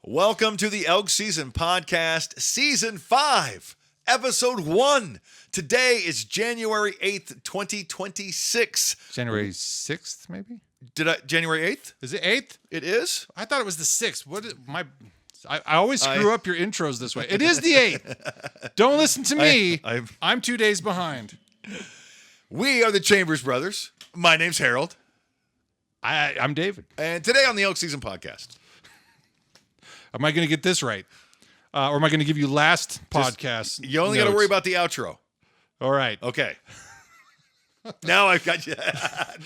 Welcome to the Elk Season Podcast, Season 5, Episode 1. Today is January 8th, 2026. January 6th, maybe? January 8th? Is it 8th? It is? I thought it was the 6th. I always screw up your intros this way. It is the 8th. Don't listen to me. I'm 2 days behind. We are the Chambers Brothers. My name's Harold. I'm David. And today on the Elk Season Podcast. Am I going to get this right? Or am I going to give you last podcast You only got to worry about the outro. All right. Okay. Now I've got you.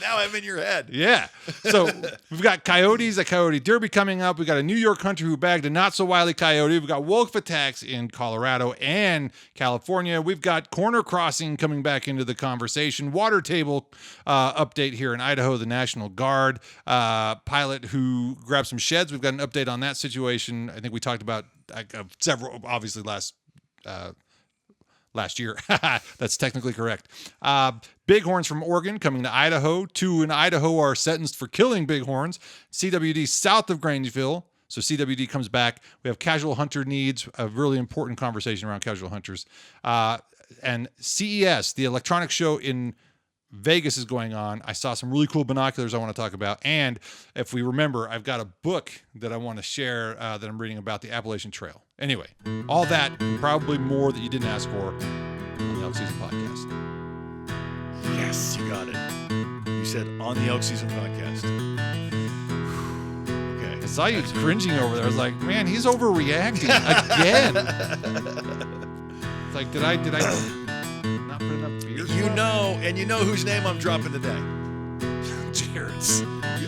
Now I'm in your head. Yeah. So we've got coyotes, a coyote derby coming up. We've got a New York hunter who bagged a not-so-wily coyote. We've got wolf attacks in Colorado and California. We've got corner crossing coming back into the conversation. Water table update here in Idaho, the National Guard. Pilot who grabbed some sheds. We've got an update on that situation. I think we talked about several, obviously, last year. That's technically correct. Bighorns from Oregon coming to Idaho. 2 in Idaho are sentenced for killing bighorns. CWD south of Grangeville. So CWD comes back. We have casual hunter needs, a really important conversation around casual hunters. And CES, the electronics show in Vegas, is going on. I saw some really cool binoculars I want to talk about. And if we remember, I've got a book that I want to share that I'm reading about the Appalachian Trail. Anyway, all that and probably more that you didn't ask for on the Elk Season Podcast. Yes, you got it. You said on the Elk Season Podcast. Okay. I saw you cringing over there. I was like, man, he's overreacting again. It's like, did I not put enough beer? You know whose name I'm dropping today. Jared's.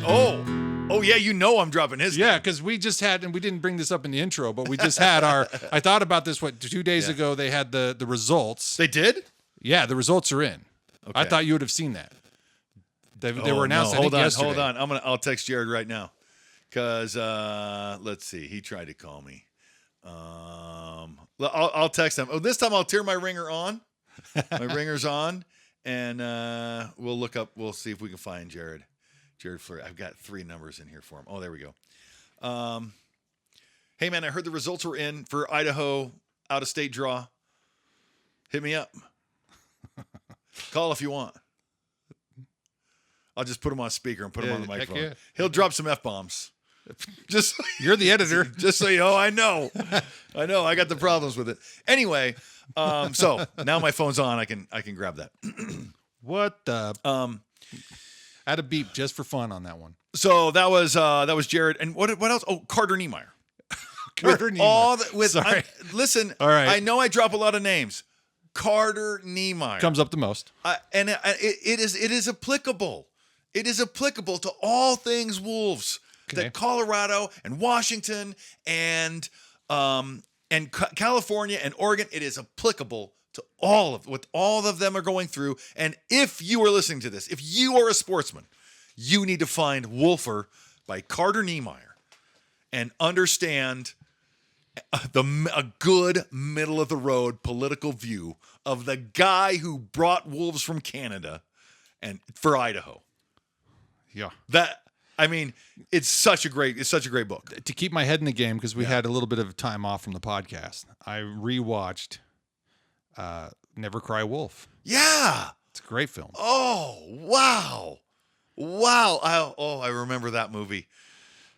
Oh yeah, you know I'm dropping his name. Yeah, because we just had, and we didn't bring this up in the intro, but we just had I thought about this, 2 days ago, they had the results. They did? Yeah, the results are in. Okay. I thought you would have seen that. They were announced, I think, yesterday. Hold on. I'll text Jared right now. Because, let's see. He tried to call me. I'll text him. Oh, this time I'll turn my ringer on. My ringer's on. And we'll see if we can find Jared. Jared Fleury. I've got 3 numbers in here for him. Oh, there we go. Hey, man, I heard the results were in for Idaho out-of-state draw. Hit me up. Call if you want. I'll just put him on speaker and put him on the microphone. Yeah. He'll drop some F-bombs. Just You're the editor. Just so you know, I know. I got the problems with it. Anyway, so now my phone's on. I can grab that. What the? Add a beep just for fun on that one. So that was Jared. And what else? Oh, Carter Niemeyer. Sorry. Listen, all right. I know I drop a lot of names. Carter Niemeyer comes up the most, and it is applicable. It is applicable to all things wolves. Okay. That Colorado and Washington and California and Oregon, it is applicable to all of what all of them are going through. And if you are listening to this, if you are a sportsman, you need to find Wolfer by Carter Niemeyer and understand a good middle of the road political view of the guy who brought wolves from Canada and for Idaho. Yeah. It's such a great book. To keep my head in the game, because we had a little bit of time off from the podcast, I rewatched Never Cry Wolf. Yeah. It's a great film. Oh, wow. I remember that movie.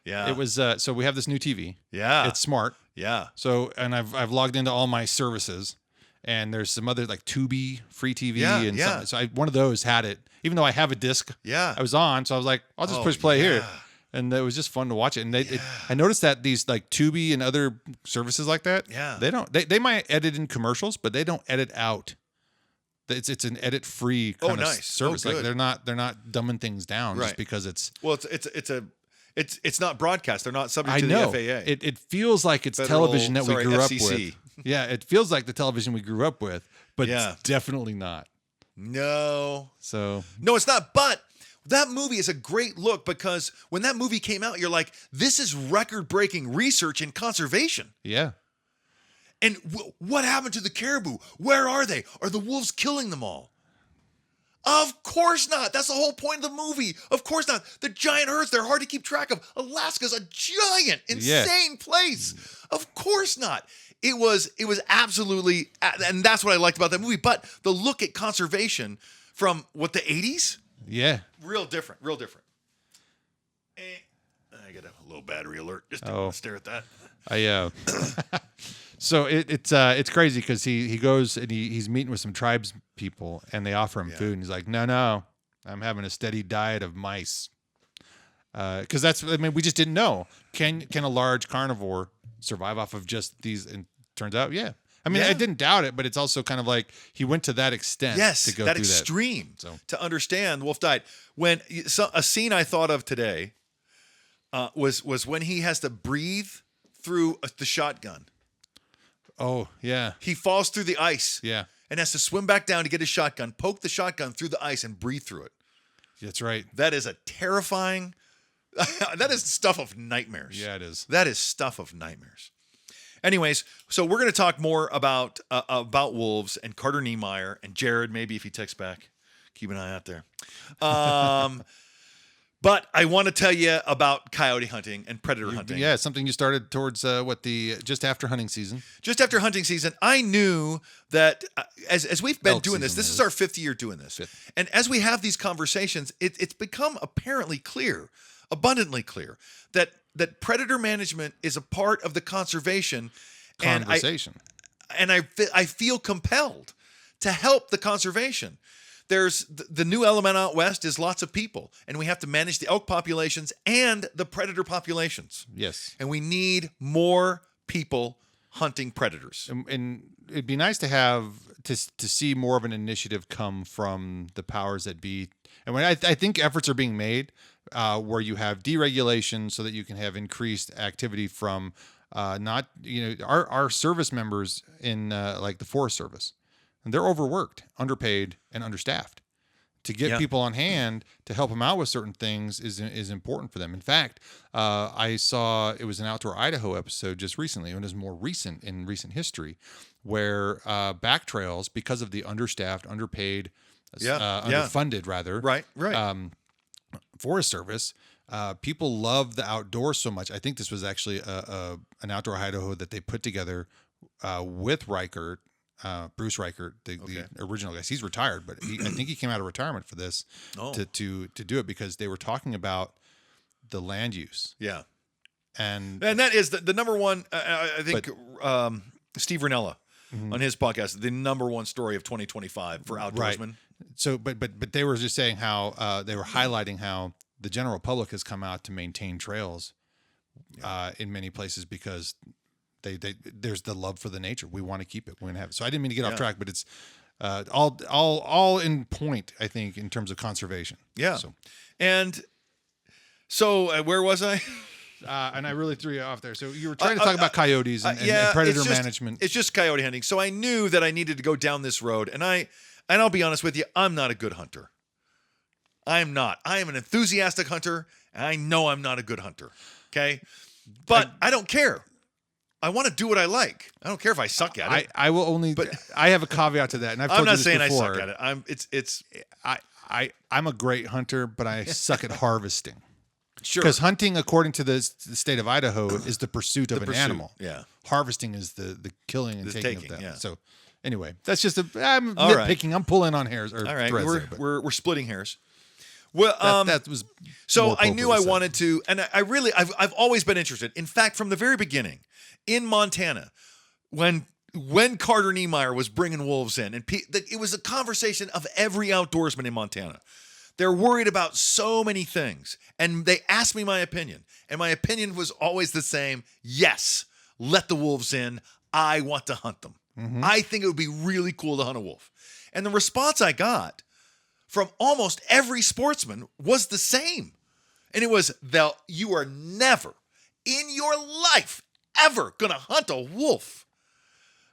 Yeah. It was so we have this new TV. Yeah. It's smart. Yeah. So, and I've logged into all my services, and there's some other like Tubi, free TV, and something. So one of those had it, even though I have a disc. Yeah. I was on, so I was like, I'll just push play here, and it was just fun to watch it. And I noticed that these like Tubi and other services like that, they might edit in commercials, but they don't edit out. It's an edit free kind of service. Like they're not dumbing things down just because it's it's not broadcast. They're not subject to the FAA. It feels like it's television that we grew FCC. up with. Yeah, it feels like the television we grew up with, but it's definitely not. No. No, it's not. But that movie is a great look because when that movie came out, you're like, this is record-breaking research in conservation. Yeah. And what happened to the caribou? Where are they? Are the wolves killing them all? Of course not. That's the whole point of the movie. Of course not. The giant herds, they're hard to keep track of. Alaska's a giant, insane place. Of course not. It was absolutely, and that's what I liked about that movie. But the look at conservation from the 80s? Yeah. Real different. I get a low battery alert. Just don't stare at that. So it's crazy because he goes and he's meeting with some tribes people and they offer him food and he's like, no, I'm having a steady diet of mice. Because we just didn't know. Can a large carnivore survive off of just these? And turns out, yeah. I mean, I didn't doubt it, but it's also kind of like he went to that extent to go that through extreme that. to understand wolf diet. When a scene I thought of today was when he has to breathe through the shotgun. Oh, yeah. He falls through the ice. Yeah. And has to swim back down to get his shotgun, poke the shotgun through the ice, and breathe through it. That's right. That is a terrifying. That is stuff of nightmares. Yeah, it is. That is stuff of nightmares. Anyways, so we're going to talk more about wolves and Carter Niemeyer and Jared. Maybe if he texts back, keep an eye out there. But I want to tell you about coyote hunting and predator hunting. Yeah, something you started towards just after hunting season. Just after hunting season, I knew that as we've been Elk doing this season is our 5th year doing this. Fifth. And as we have these conversations, it's become apparently clear, abundantly clear, that predator management is a part of the conservation Conversation. And I feel compelled to help the conservation. There's the new element out west is lots of people, and we have to manage the elk populations and the predator populations. Yes. And we need more people hunting predators. And it'd be nice to have to see more of an initiative come from the powers that be. And when I think efforts are being made where you have deregulation so that you can have increased activity from our service members in like the Forest Service. And they're overworked, underpaid, and understaffed. To get people on hand to help them out with certain things is important for them. In fact, I saw it was an Outdoor Idaho episode just recently, and it was more recent in recent history, where back trails, because of the understaffed, underpaid, underfunded rather, right, Forest Service, people love the outdoors so much. I think this was actually an Outdoor Idaho that they put together with Reichert. Bruce Reichert, the original guy. He's retired, but I think he came out of retirement for this to do it because they were talking about the land use. Yeah. And that is the number one, I think Steve Ranella on his podcast, the number one story of 2025 for outdoorsmen. Right. So, but they were just saying how they were highlighting how the general public has come out to maintain trails in many places because there's the love for the nature. We want to keep it. We want to have it. So I didn't mean to get off track, but it's all in point, I think, in terms of conservation. Yeah. So where was I? And I really threw you off there. So you were trying to talk about coyotes and predator management. It's just coyote hunting. So I knew that I needed to go down this road, and I'll be honest with you, I'm not a good hunter. I'm not. I am an enthusiastic hunter, and I know I'm not a good hunter. Okay? But I don't care. I want to do what I like. I don't care if I suck at it. I will only. But I have a caveat to that, and I've told I'm you this not saying before. I suck at it. I'm a great hunter, but I suck at harvesting. Sure. Because hunting, according to the state of Idaho, is the pursuit of an animal. Yeah. Harvesting is the killing and taking of that. Yeah. So anyway, that's just I'm All nitpicking. right. I'm pulling on hairs. Or all right. threads We're splitting hairs. Well, that was so I knew I wanted to, and I've always been interested. In fact, from the very beginning, in Montana, when Carter Niemeyer was bringing wolves in, and it was a conversation of every outdoorsman in Montana. They're worried about so many things, and they asked me my opinion, and my opinion was always the same. Yes, let the wolves in. I want to hunt them. Mm-hmm. I think it would be really cool to hunt a wolf. And the response I got from almost every sportsman was the same. And it was, you are never in your life ever going to hunt a wolf.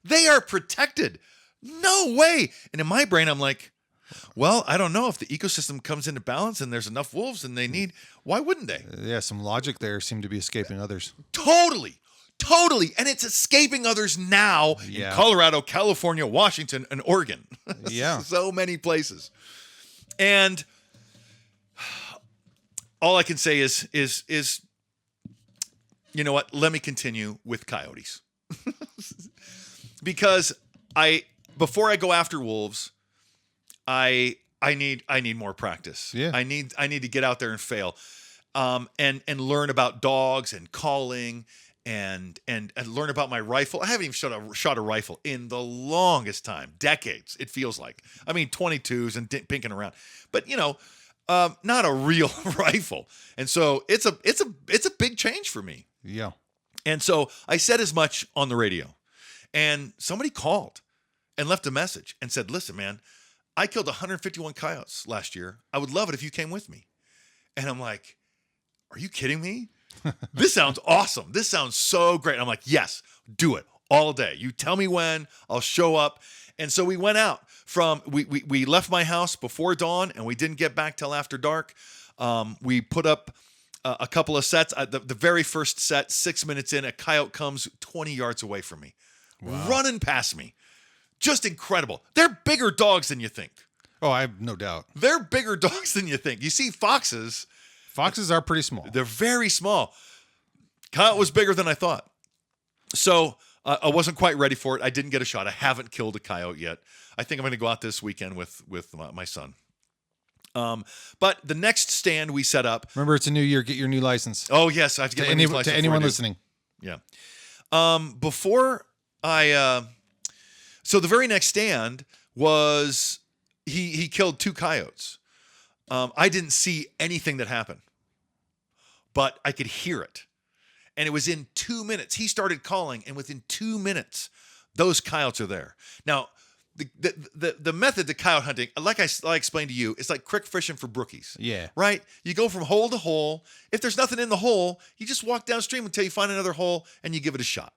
They are protected. No way. And in my brain, I'm like, well, I don't know if the ecosystem comes into balance and there's enough wolves and they need, why wouldn't they? Yeah, some logic there seemed to be escaping others. Totally. And it's escaping others now in Colorado, California, Washington, and Oregon. Yeah. So many places. And all I can say is, you know what? Let me continue with coyotes. Because before I go after wolves, I need more practice. Yeah. I need to get out there and fail, and learn about dogs and calling and learn about my rifle. I haven't even shot a rifle in the longest time, decades. It feels like. I mean, 22s and pinking around, but not a real rifle. And so it's a big change for me. Yeah. And so I said as much on the radio, and somebody called and left a message and said, "Listen, man, I killed 151 coyotes last year. I would love it if you came with me." And I'm like, "Are you kidding me? This sounds awesome. This sounds so great." And I'm like, "Yes, do it all day. You tell me when, I'll show up." And so we went out we left my house before dawn, and we didn't get back till after dark. We put up a couple of sets. The very first set, 6 minutes in, a coyote comes 20 yards away from me, running past me. Just incredible. They're bigger dogs than you think. Oh, I have no doubt. They're bigger dogs than you think. You see foxes. Foxes are pretty small. They're very small. Coyote was bigger than I thought. So I wasn't quite ready for it. I didn't get a shot. I haven't killed a coyote yet. I think I'm going to go out this weekend with my son. But the next stand we set up. Remember, it's a new year. Get your new license. Oh, yes. I have to get my new license. To anyone listening. Yeah. Before I... So the very next stand was he killed 2 coyotes. I didn't see anything that happened, but I could hear it. And it was in 2 minutes. He started calling, and within 2 minutes, those coyotes are there. Now, the method to coyote hunting, like I explained to you, it's like creek fishing for brookies. Yeah. Right? You go from hole to hole. If there's nothing in the hole, you just walk downstream until you find another hole, and you give it a shot.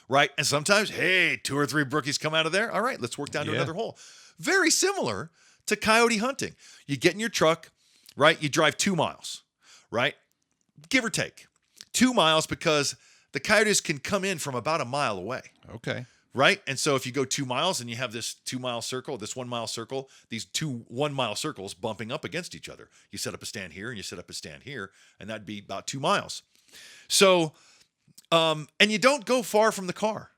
Right? And sometimes, hey, 2 or 3 brookies come out of there. All right, let's work down to another hole. Very similar to coyote hunting. You get in your truck, right? You drive 2 miles, right? Give or take 2 miles, because the coyotes can come in from about a mile away. Okay. Right? And so if you go 2 miles and you have this 2 mile circle, this 1 mile circle, these 2 1 mile circles bumping up against each other. You set up a stand here and you set up a stand here, and that'd be about 2 miles. So, and you don't go far from the car,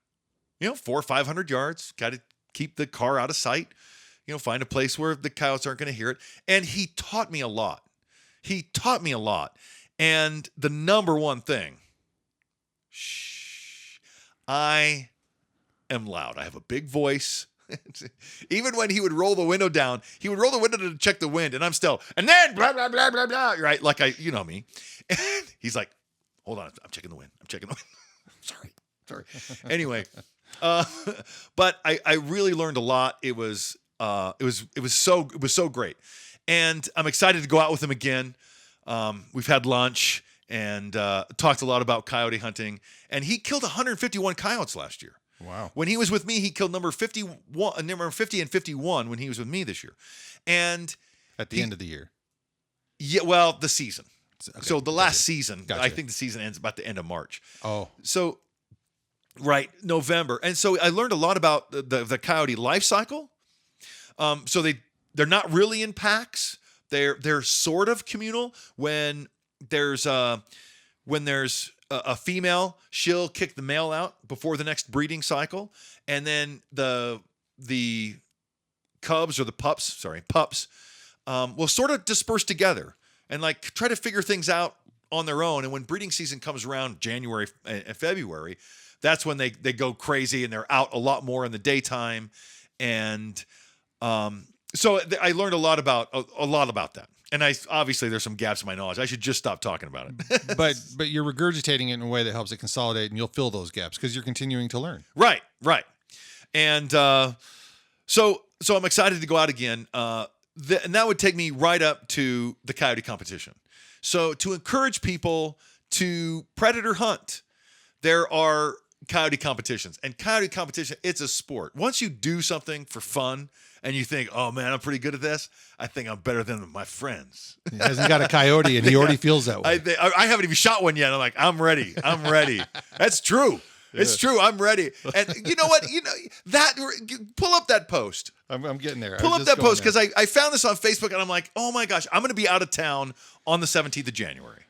400 or 500 yards, got to keep the car out of sight, find a place where the coyotes aren't going to hear it. And he taught me a lot. And the number one thing, I am loud. I have a big voice. Even when he would roll the window down, he would roll the window to check the wind, and I'm still, and then blah, blah, blah, blah, blah, right? Like you know me. And he's like, hold on, I'm checking the wind. Sorry. Anyway, but I really learned a lot. It was so great. And I'm excited to go out with him again. We've had lunch and talked a lot about coyote hunting, and he killed 151 coyotes last year. Wow. When he was with me, he killed number 50 and 51 when he was with me this year. And at the end of the year. Yeah, well, the season. Okay. So the last season, Gotcha. I think the season ends about the end of March. Oh. So, right, November. And so I learned a lot about the coyote life cycle. So they're not really in packs. They're sort of communal. When there's a female, she'll kick the male out before the next breeding cycle, and then the cubs or the pups will sort of disperse together and like try to figure things out on their own. And when breeding season comes around, January and February, that's when they go crazy and they're out a lot more in the daytime. And so I learned a lot about that. And obviously there's some gaps in my knowledge. I should just stop talking about it. but you're regurgitating it in a way that helps it consolidate, and you'll fill those gaps because you're continuing to learn. Right. And so I'm excited to go out again. And that would take me right up to the coyote competition. So to encourage people to predator hunt, there are coyote competitions. And coyote competition, it's a sport. Once you do something for fun and you think, oh man, I'm pretty good at this, I think I'm better than my friends. He hasn't got a coyote and he already feels that way. I haven't even shot one yet. I'm like, I'm ready. That's true. It's true. I'm ready. And you know what? That pull up that post I'm getting there. Pull up that post because I found this on Facebook and I'm like, oh my gosh, I'm going to be out of town on the 17th of January.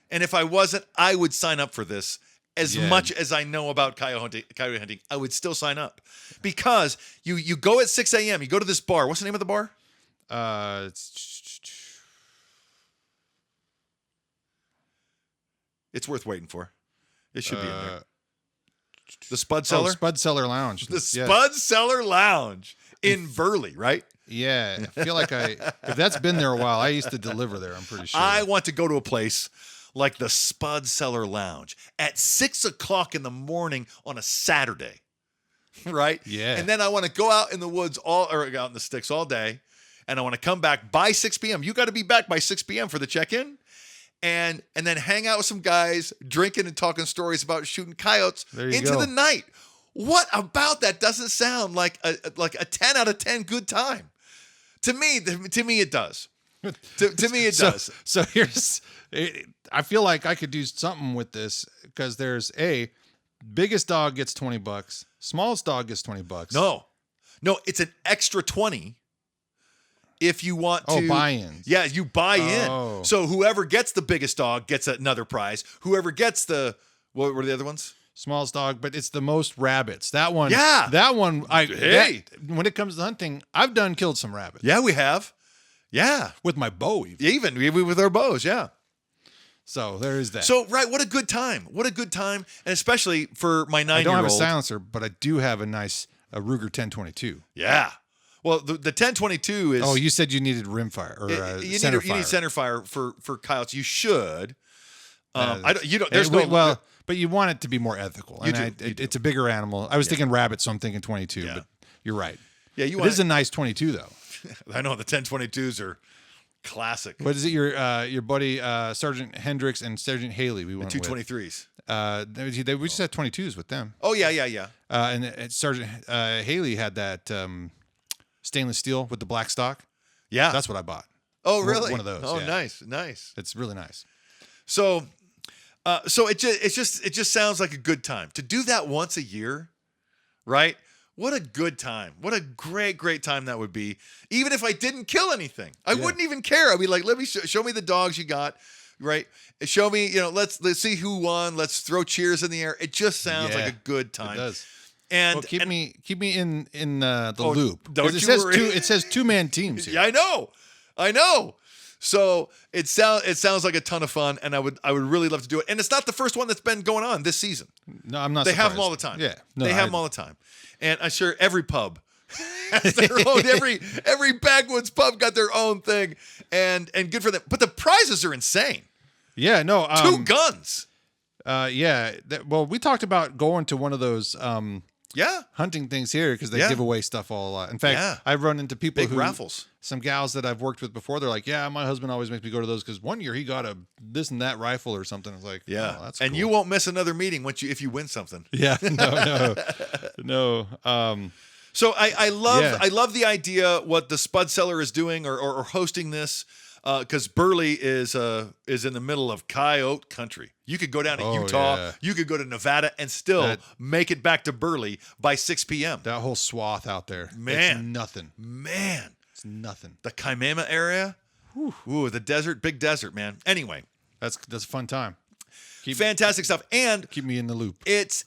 And if I wasn't, I would sign up for this. As much as I know about coyote hunting, I would still sign up because you go at 6 a.m. You go to this bar. What's the name of the bar? It's worth waiting for. It should be in there. The Spud Cellar? Spud Cellar Lounge. The Spud Cellar Lounge in Burley, right? Yeah. I feel like if that's been there a while, I used to deliver there, I'm pretty sure. I want to go to a place like the Spud Cellar Lounge at 6 o'clock in the morning on a Saturday, right? Yeah. And then I want to go out in the woods or out in the sticks all day, and I want to come back by 6 p.m. You got to be back by 6 p.m. for the check-in. And then hang out with some guys, drinking and talking stories about shooting coyotes into the night. What about that doesn't sound like a 10 out of 10 good time? To me, it does. To me, it does. So I feel like I could do something with this because there's biggest dog gets $20, smallest dog gets $20. No, it's an extra 20. If you want to buy-ins. Yeah, you buy in. So whoever gets the biggest dog gets another prize. Whoever gets what were the other ones? Smallest dog, but it's the most rabbits. That one. Yeah. That one. When it comes to hunting, I've killed some rabbits. Yeah, we have. Yeah. With my bow even with our bows, yeah. So there is that. So, right, what a good time. What a good time. And especially for my 9-year-old. I don't have a silencer, but I do have a nice Ruger 1022. Yeah. Well, the 1022 is. Oh, you said you needed rimfire or center fire. You need center fire for coyotes. You should. But you want it to be more ethical. You and do. It's a bigger animal. I was thinking rabbit, so I'm thinking 22. Yeah. But you're right. Yeah, it is a nice 22 though. I know the 1022s are classic. What is it? Your buddy Sergeant Hendricks and Sergeant Haley. We went the 223s. We just had 22s with them. Oh yeah. And Sergeant Haley had that. Stainless steel with the black stock. Yeah. That's what I bought. Oh, really? One of those. Oh, yeah. Nice. It's really nice. So it just sounds like a good time to do that once a year, right? What a good time. What a great time that would be. Even if I didn't kill anything, I wouldn't even care. I'd be like, let me show me the dogs you got, right? Show me, let's see who won. Let's throw cheers in the air. It just sounds like a good time. It does. And keep me in the loop. Don't it you says worry. It says 2-man teams here. Yeah, I know. So it sounds like a ton of fun, and I would really love to do it. And it's not the first one that's been going on this season. No, I'm not. They surprised. have them all the time. Yeah, they have them all the time. And I'm sure every pub has their own. Every backwoods pub got their own thing, and good for them. But the prizes are insane. Yeah, no. 2 guns. Well, we talked about going to one of those. Hunting things here because they give away stuff all a lot. In fact, I've run into people big raffles. Some gals that I've worked with before. They're like, "Yeah, my husband always makes me go to those because one year he got a this and that rifle or something." I was like, "Yeah, that's and cool. You won't miss another meeting if you win something." Yeah, no. So I love the idea what the Spud Cellar is doing or hosting this. Because Burley is in the middle of coyote country. You could go down to Utah, you could go to Nevada, and still make it back to Burley by 6 p.m. That whole swath out there, man, it's nothing. Man, it's nothing. The Kaimama area, ooh, the desert, big desert, man. Anyway, that's a fun time. Fantastic stuff, and keep me in the loop. It's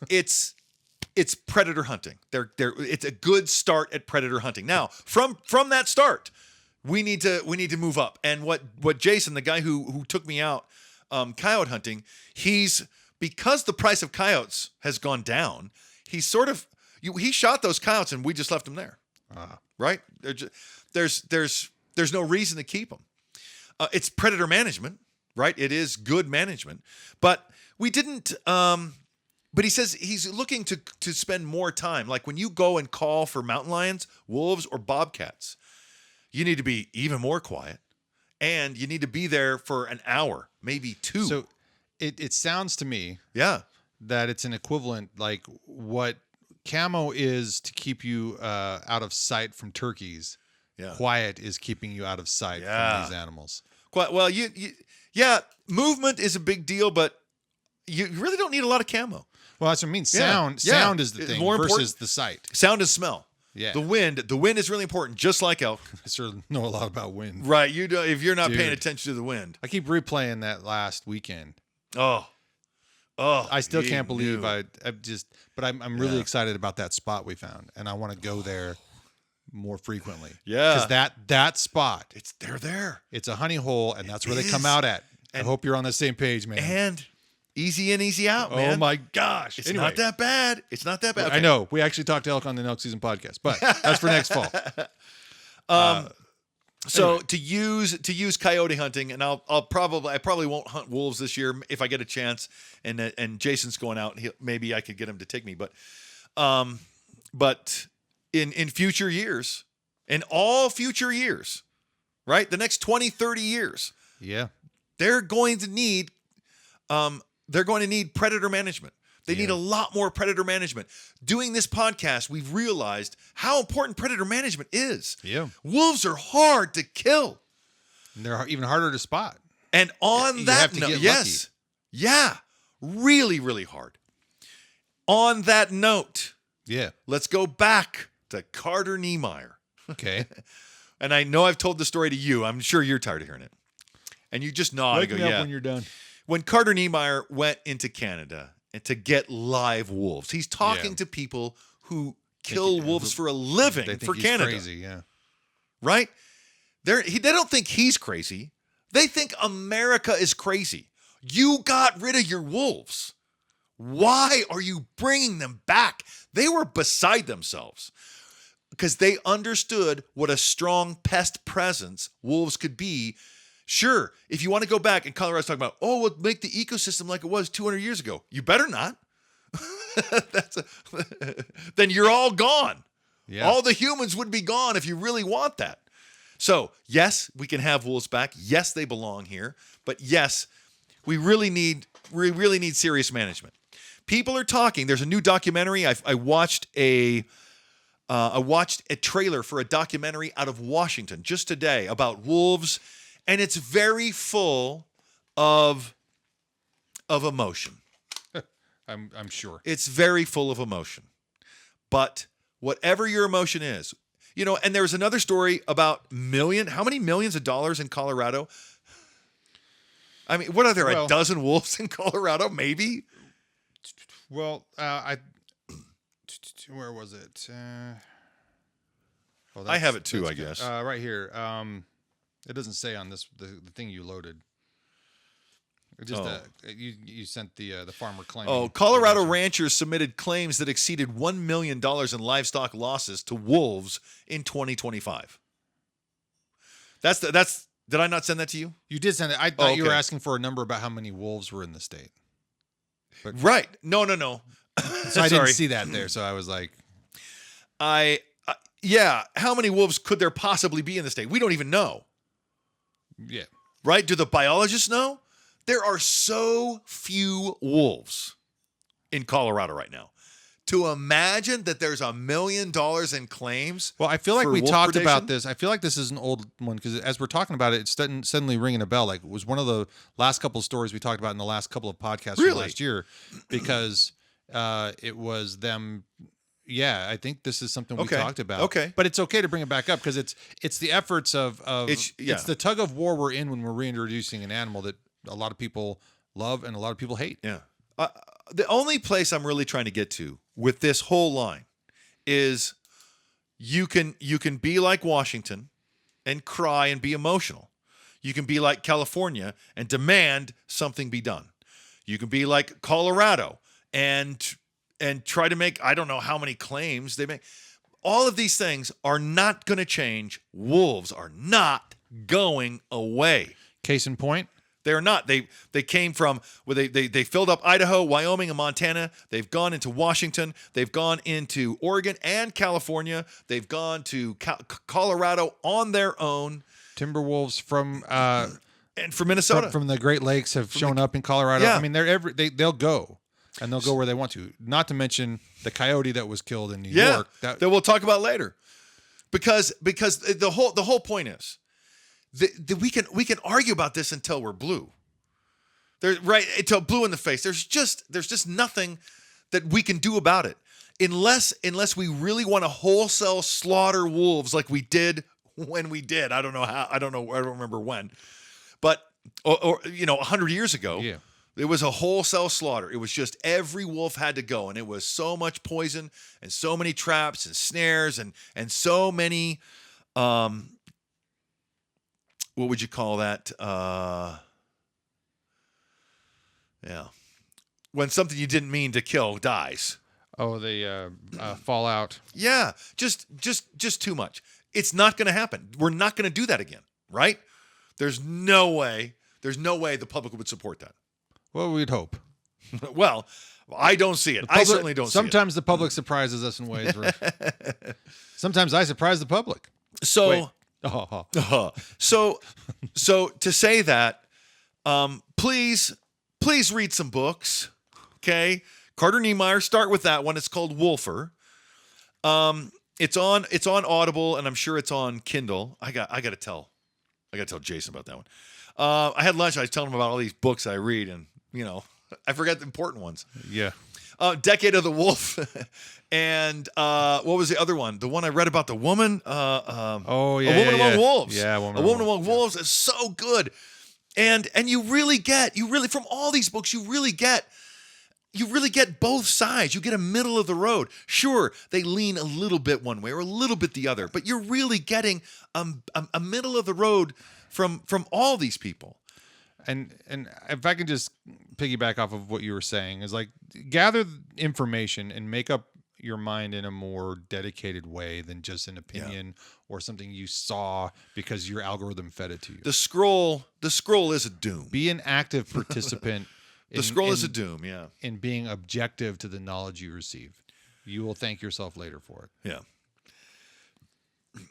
predator hunting. It's a good start at predator hunting. Now, from that start. We need to move up. And what Jason, the guy who took me out coyote hunting, because the price of coyotes has gone down, he shot those coyotes and we just left them there. Right? There's no reason to keep them. It's predator management, right? It is good management. But we didn't but he says he's looking to spend more time. Like when you go and call for mountain lions, wolves, or bobcats, you need to be even more quiet, and you need to be there for an hour, maybe 2. So it sounds to me that it's an equivalent like what camo is to keep you out of sight from turkeys. Yeah. Quiet is keeping you out of sight from these animals. Well, movement is a big deal, but you really don't need a lot of camo. Well, that's what I mean. Sound is the thing more versus important. The sight. Sound and smell. Yeah. The wind is really important, just like elk. I sort of know a lot about wind. Right. You do, if you're not Dude. paying attention to the wind. I keep replaying that last weekend. Oh, I still you can't believe knew. I'm really excited about that spot we found, and I want to go there more frequently. Yeah. Because that spot, They're there. it's a honey hole, and that's where they is. come out at. I And- hope you're on the same page, man. And easy in, easy out, Oh man. my gosh. It's Anyway, not that bad. It's not that bad. I know. We actually talked to Elk on the Elk Season Podcast, but that's for next fall. So Anyway. to use coyote hunting, and I probably won't hunt wolves this year if I get a chance. And Jason's going out. Maybe I could get him to take me. But in future years, in all future years, right, the next 20, 30 years, Yeah. they're going to need predator management. They need a lot more predator management. Doing this podcast, we've realized how important predator management is. Yeah. Wolves are hard to kill. And they're even harder to spot. And on You that have to note, get yes. Yeah. Really, really hard. On that note, Yeah. let's go back to Carter Niemeyer. Okay. And I know I've told the story to you. I'm sure you're tired of hearing it. And you just nod and go, yeah. when you're done. When Carter Niemeyer went into Canada and to get live wolves, he's talking Yeah. to people who kill wolves for a living They think for he's Canada, crazy, yeah. right? They don't think he's crazy. They think America is crazy. You got rid of your wolves. Why are you bringing them back? They were beside themselves because they understood what a strong pest presence wolves could be. Sure, if you want to go back, and Colorado's talking about, we'll make the ecosystem like it was 200 years ago. You better not. Then you're all gone. Yeah. All the humans would be gone if you really want that. So, yes, we can have wolves back. Yes, they belong here. But yes, we really need serious management. People are talking. There's a new documentary. I watched a trailer for a documentary out of Washington just today about wolves. And it's very full of emotion. I'm sure. It's very full of emotion. But whatever your emotion is, and there was another story about how many millions of dollars in Colorado? I mean, what are there, a dozen wolves in Colorado, maybe? Well, where was it? I have it too, I guess. Right here. It doesn't say on this the thing you loaded. It just you sent the farmer claim. Oh, Colorado ranchers submitted claims that exceeded $1 million in livestock losses to wolves in 2025. Did I not send that to you? You did send it. I thought you were okay. asking for a number about how many wolves were in the state. But, Right. No. So I didn't see that there. So I was like, how many wolves could there possibly be in the state? We don't even know. yeah. Right? Do the biologists know? There are so few wolves in Colorado right now. To imagine that there's $1 million in claims. Well, I feel like for we wolf talked predation? about this. I feel like this is an old one because as we're talking about it, it's suddenly ringing a bell. Like it was one of the last couple of stories we talked about in the last couple of podcasts from Really? last year because it was them. Yeah, I think this is something we Okay. talked about. Okay. But it's okay to bring it back up because it's the efforts of It's the tug of war we're in when we're reintroducing an animal that a lot of people love and a lot of people hate. Yeah. The only place I'm really trying to get to with this whole line is you can be like Washington and cry and be emotional. You can be like California and demand something be done. You can be like Colorado and try to make, I don't know how many claims they make. All of these things are not going to change. Wolves are not going away. Case in point. They're not. They came from where they filled up Idaho, Wyoming, and Montana. They've gone into Washington. They've gone into Oregon and California. They've gone to Colorado on their own. Timberwolves from And from Minnesota. from the Great Lakes have shown up in Colorado. Yeah. I mean, they'll go and they'll go where they want to. Not to mention the coyote that was killed in New York. That we'll talk about later. Because the whole point is we can argue about this until we're blue. Until blue in the face. There's just nothing that we can do about it. unless we really want to wholesale slaughter wolves like we did when we did. I don't know how. I don't remember when. But or 100 years ago, Yeah. it was a wholesale slaughter. It was just every wolf had to go, and it was so much poison and so many traps and snares and so many what would you call that? Yeah. When something you didn't mean to kill dies. Oh, the fallout. Yeah, just too much. It's not going to happen. We're not going to do that again, right? There's no way the public would support that. Well, we'd hope. Well, I don't see it. I certainly don't see it. Sometimes the public surprises us in ways where sometimes I surprise the public. So, Wait. so to say that, please read some books, okay? Carter Niemeyer, start with that one. It's called Wolfer. It's on Audible, and I'm sure it's on Kindle. I got to tell Jason about that one. I had lunch. I was telling him about all these books I read, and I forgot the important ones. Yeah. Decade of the Wolf, and what was the other one? The one I read about the woman. A Woman Among Wolves. Yeah, A Woman Among Wolves is so good, and you really from all these books you really get both sides. You get a middle of the road. Sure, they lean a little bit one way or a little bit the other, but you're really getting a middle of the road from all these people. And if I can just piggyback off of what you were saying, is like gather information and make up your mind in a more dedicated way than just an opinion or something you saw because your algorithm fed it to you. The scroll is a doom. Be an active participant. The scroll is a doom, yeah. In being objective to the knowledge you receive. You will thank yourself later for it. Yeah.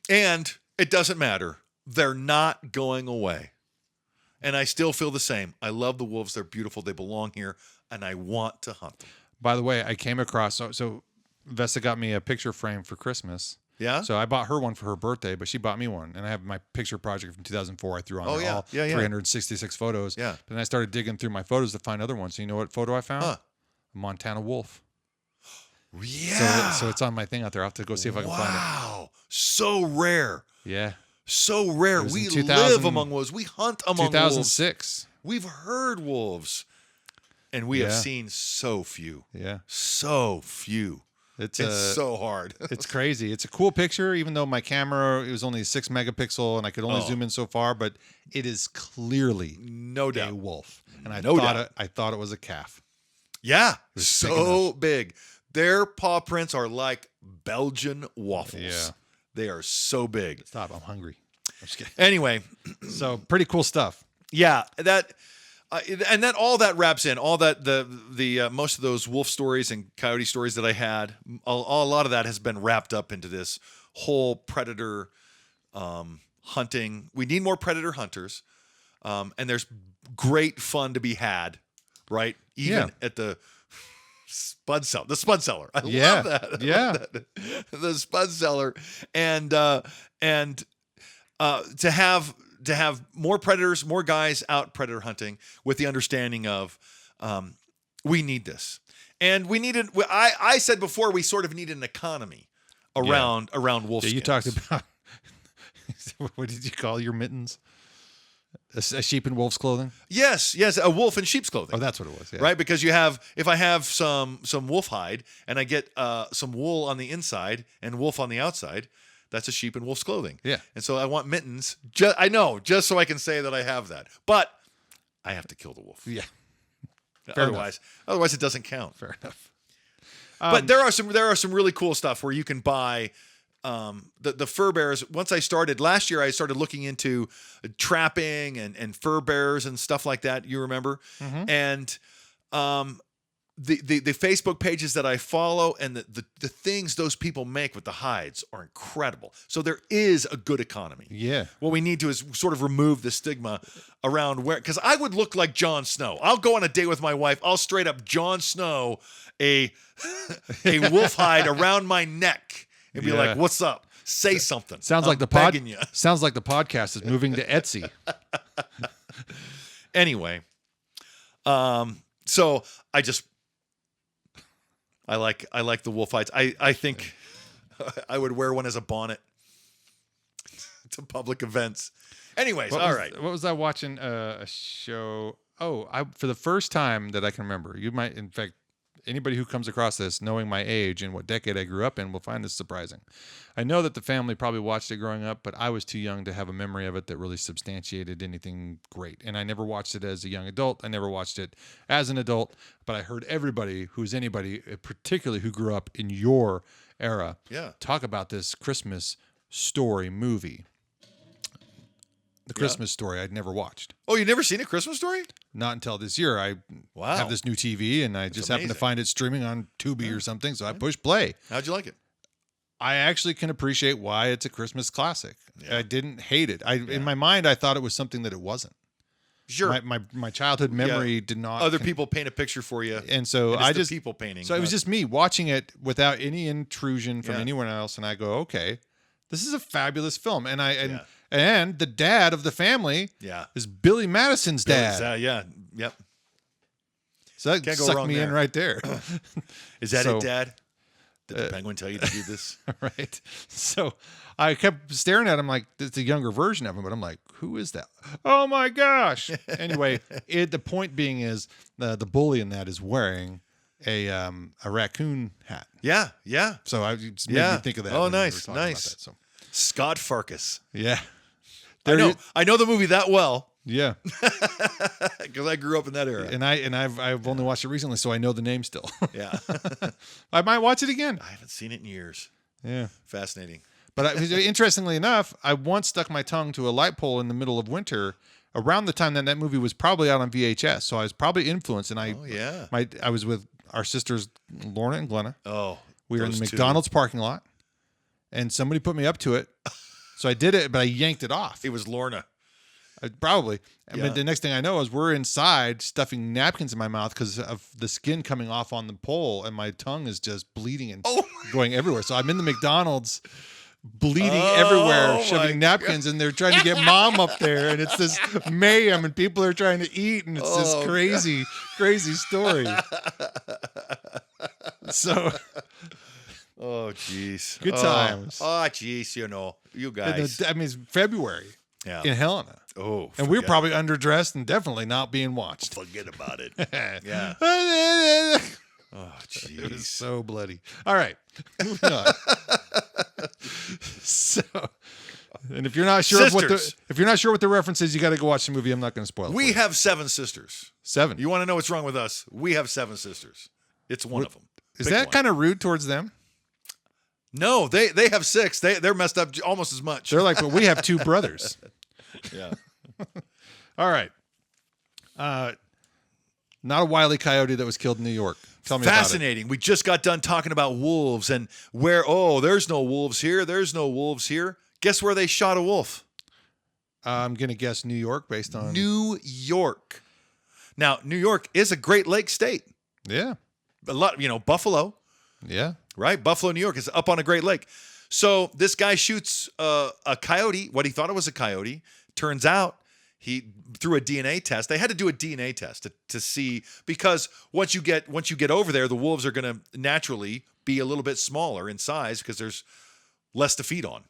And it doesn't matter. They're not going away. And I still feel the same. I love the wolves. They're beautiful. They belong here. And I want to hunt them. By the way, I came across, so Vesta got me a picture frame for Christmas. Yeah? So I bought her one for her birthday, but she bought me one. And I have my picture project from 2004. I threw on all 366 photos. Yeah. But then I started digging through my photos to find other ones. So you know what photo I found? Huh. A Montana wolf. Yeah. So it's on my thing out there. I'll have to go see if I can find it. Wow. So rare. Yeah. So rare. We live among wolves. We hunt among 2006. wolves. We've heard wolves. And we have seen so few. Yeah. So few. It's so hard. It's crazy. It's a cool picture, even though my camera, it was only 6 megapixel and I could only zoom in so far, but it is clearly no doubt a wolf. And I thought it was a calf. Yeah. So big. Their paw prints are like Belgian waffles. Yeah. They are so big. Stop. I'm hungry. I'm just kidding. Anyway. So pretty cool stuff. Yeah. And all that wraps in all that the most of those wolf stories and coyote stories that I had. A lot of that has been wrapped up into this whole predator hunting. We need more predator hunters, and there's great fun to be had, right? Even at the spud seller. The spud seller. I love that. The spud seller, and to have more predators, more guys out predator hunting with the understanding of we need this. And we needed, I said before, we sort of need an economy around wolf skins. You talked about, what did you call your mittens? A sheep in wolf's clothing? Yes, a wolf in sheep's clothing. Oh, that's what it was. Yeah. Right? Because if I have some wolf hide and I get some wool on the inside and wolf on the outside, that's a sheep in wolf's clothing. Yeah. And so I want mittens. I know, just so I can say that I have that. But I have to kill the wolf. Yeah. Otherwise it doesn't count. Fair enough. But there are some really cool stuff where you can buy the fur bearers. Once last year I started looking into trapping and fur bearers and stuff like that. You remember? Mm-hmm. And the Facebook pages that I follow and the things those people make with the hides are incredible. So there is a good economy. Yeah. What we need to is sort of remove the stigma around because I would look like Jon Snow. I'll go on a date with my wife. I'll straight up Jon Snow a wolf hide around my neck and be like, "What's up? Say something." Sounds like the podcast is moving to Etsy. Anyway, so I like the wolf fights. I think I would wear one as a bonnet to public events. Anyways, right. What was I watching? A show. Oh, for the first time that I can remember. You might, in fact, anybody who comes across this, knowing my age and what decade I grew up in, will find this surprising. I know that the family probably watched it growing up, but I was too young to have a memory of it that really substantiated anything great. And I never watched it as a young adult. I never watched it as an adult, but I heard everybody who's anybody, particularly who grew up in your era, talk about this Christmas Story movie. The Christmas Story I'd never watched. Oh, you never seen A Christmas Story? Not until this year. I have this new TV, and I just happened to find it streaming on Tubi or something, so I pushed play. How'd you like it? I actually can appreciate why it's a Christmas classic. Yeah. I didn't hate it. In my mind, I thought it was something that it wasn't. Sure. My childhood memory did not. Other people paint a picture for you. And so I just people painting. So it was just me watching it without any intrusion from anyone else, and I go, okay, this is a fabulous film. And the dad of the family is Billy Madison's dad. Yep. So that sucked me in right there. Is that it, Dad? Did the penguin tell you to do this? Right. So I kept staring at him like it's a younger version of him, but I'm like, who is that? Oh my gosh. Anyway, the point being is the bully in that is wearing a raccoon hat. Yeah. So I just made me think of that. Oh, nice. So. Scott Farkas. Yeah. I know the movie that well. Yeah. Because I grew up in that era. And I've only watched it recently, so I know the name still. Yeah. I might watch it again. I haven't seen it in years. Yeah. Fascinating. But interestingly enough, I once stuck my tongue to a light pole in the middle of winter around the time that movie was probably out on VHS. So I was probably influenced. And I was with our sisters, Lorna and Glenna. Oh, we were in the McDonald's parking lot, and somebody put me up to it. So I did it, but I yanked it off. It was Lorna. Probably. I mean, the next thing I know is we're inside stuffing napkins in my mouth because of the skin coming off on the pole, and my tongue is just bleeding and going everywhere. So I'm in the McDonald's bleeding everywhere, shoving napkins, and they're trying to get mom up there, and it's this mayhem, and people are trying to eat, and it's this crazy, crazy story. So... Oh, jeez. Good times. Oh, jeez, you guys. I mean, it's February in Helena. Oh, and we were probably underdressed and definitely not being watched. Forget about it. Yeah. Oh, jeez. It was so bloody. All right. Moving on. So, and if you're not sure what the reference is, you got to go watch the movie. I'm not going to spoil it. We have 7 sisters. 7. You want to know what's wrong with us? We have 7 sisters. It's one of them. Is that kind of rude towards them? No, they have 6. They're messed up almost as much. They're like, but we have 2 brothers. Yeah. All right. Not a Wile E. Coyote that was killed in New York. Tell me Fascinating. We just got done talking about wolves and there's no wolves here. There's no wolves here. Guess where they shot a wolf? I'm going to guess New York based on... New York. Now, New York is a Great Lakes state. Yeah. A lot, Buffalo. Yeah. Right? Buffalo, New York is up on a Great Lake. So this guy shoots a coyote, what he thought it was a coyote. Turns out through a DNA test. They had to do a DNA test to see, because once you get over there, the wolves are going to naturally be a little bit smaller in size because there's less to feed on.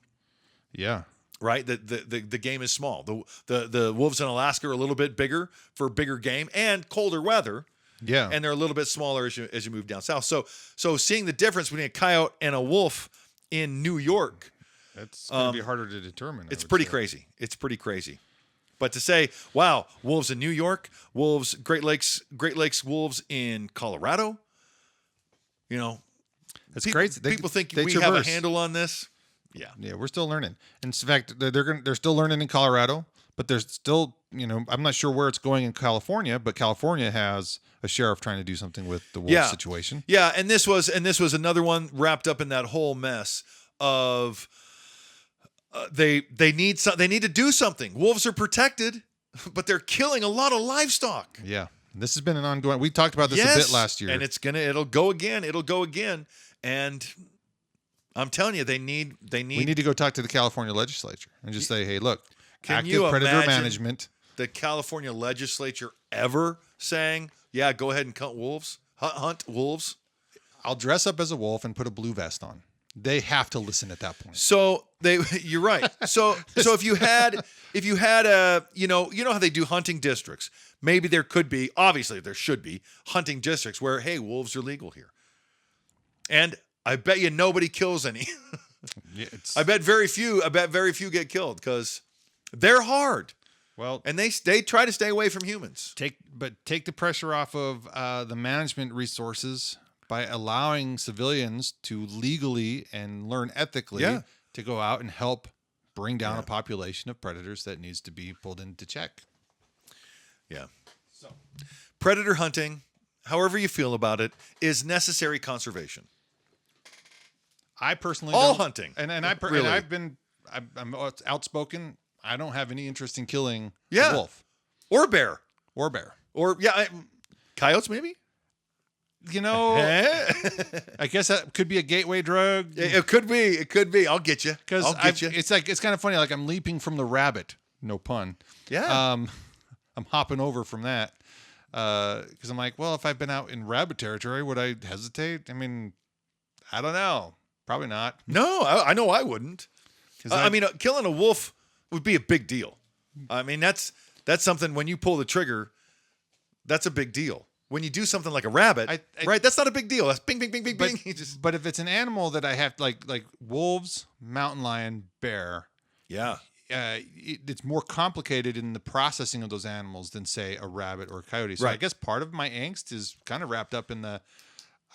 Yeah. Right? The game is small. The wolves in Alaska are a little bit bigger for bigger game and colder weather. Yeah. And they're a little bit smaller as you move down south. So seeing the difference between a coyote and a wolf in New York, it's going to be harder to determine. It's pretty crazy. It's pretty crazy. But to say, wow, wolves in New York, Great Lakes wolves in Colorado, it's crazy. People think we have a handle on this. Yeah. Yeah, we're still learning. In fact, they're still learning in Colorado, but there's still, I'm not sure where it's going in California, but California has a sheriff trying to do something with the wolf situation. Yeah, and this was another one wrapped up in that whole mess of they need to do something. Wolves are protected, but they're killing a lot of livestock. Yeah. This has been an ongoing. We talked about this a bit last year. And it'll go again. And I'm telling you, we need to go talk to the California legislature and just say, hey, look, active predator management. The California legislature ever saying, yeah, go ahead and hunt wolves? I'll dress up as a wolf and put a blue vest on. They have to listen at that point. So you're right. So if you had a, you know how they do hunting districts, maybe there could be, obviously there should be hunting districts where, hey, wolves are legal here. And I bet you nobody kills any. Yeah, I bet very few get killed because they're hard. Well, And they try to stay away from humans. take the pressure off of the management resources by allowing civilians to legally and learn ethically to go out and help bring down a population of predators that needs to be pulled into check. Yeah. So predator hunting, however you feel about it, is necessary conservation. I personally All don't, hunting, and really. I'm outspoken. I don't have any interest in killing Yeah. a wolf Or bear. or bear. Or coyotes maybe? You know, I guess that could be a gateway drug. It could be. It could be. I'll get you. Because I'll get you. it's kind of funny. Like I'm leaping from the rabbit, no pun. Yeah. I'm hopping over from that because I'm like, well, if I've been out in rabbit territory, would I hesitate? I mean, I don't know. Probably not. No, I know I wouldn't. I mean, killing a wolf would be a big deal. I mean, that's something when you pull the trigger, that's a big deal. When you do something like a rabbit, right? That's not a big deal. That's bing, bing, bing, bing, bing. But if it's an animal that I have like wolves, mountain lion, bear, Yeah. It's more complicated in the processing of those animals than say a rabbit or a coyote. So I Right. guess part of my angst is kind of wrapped up in the.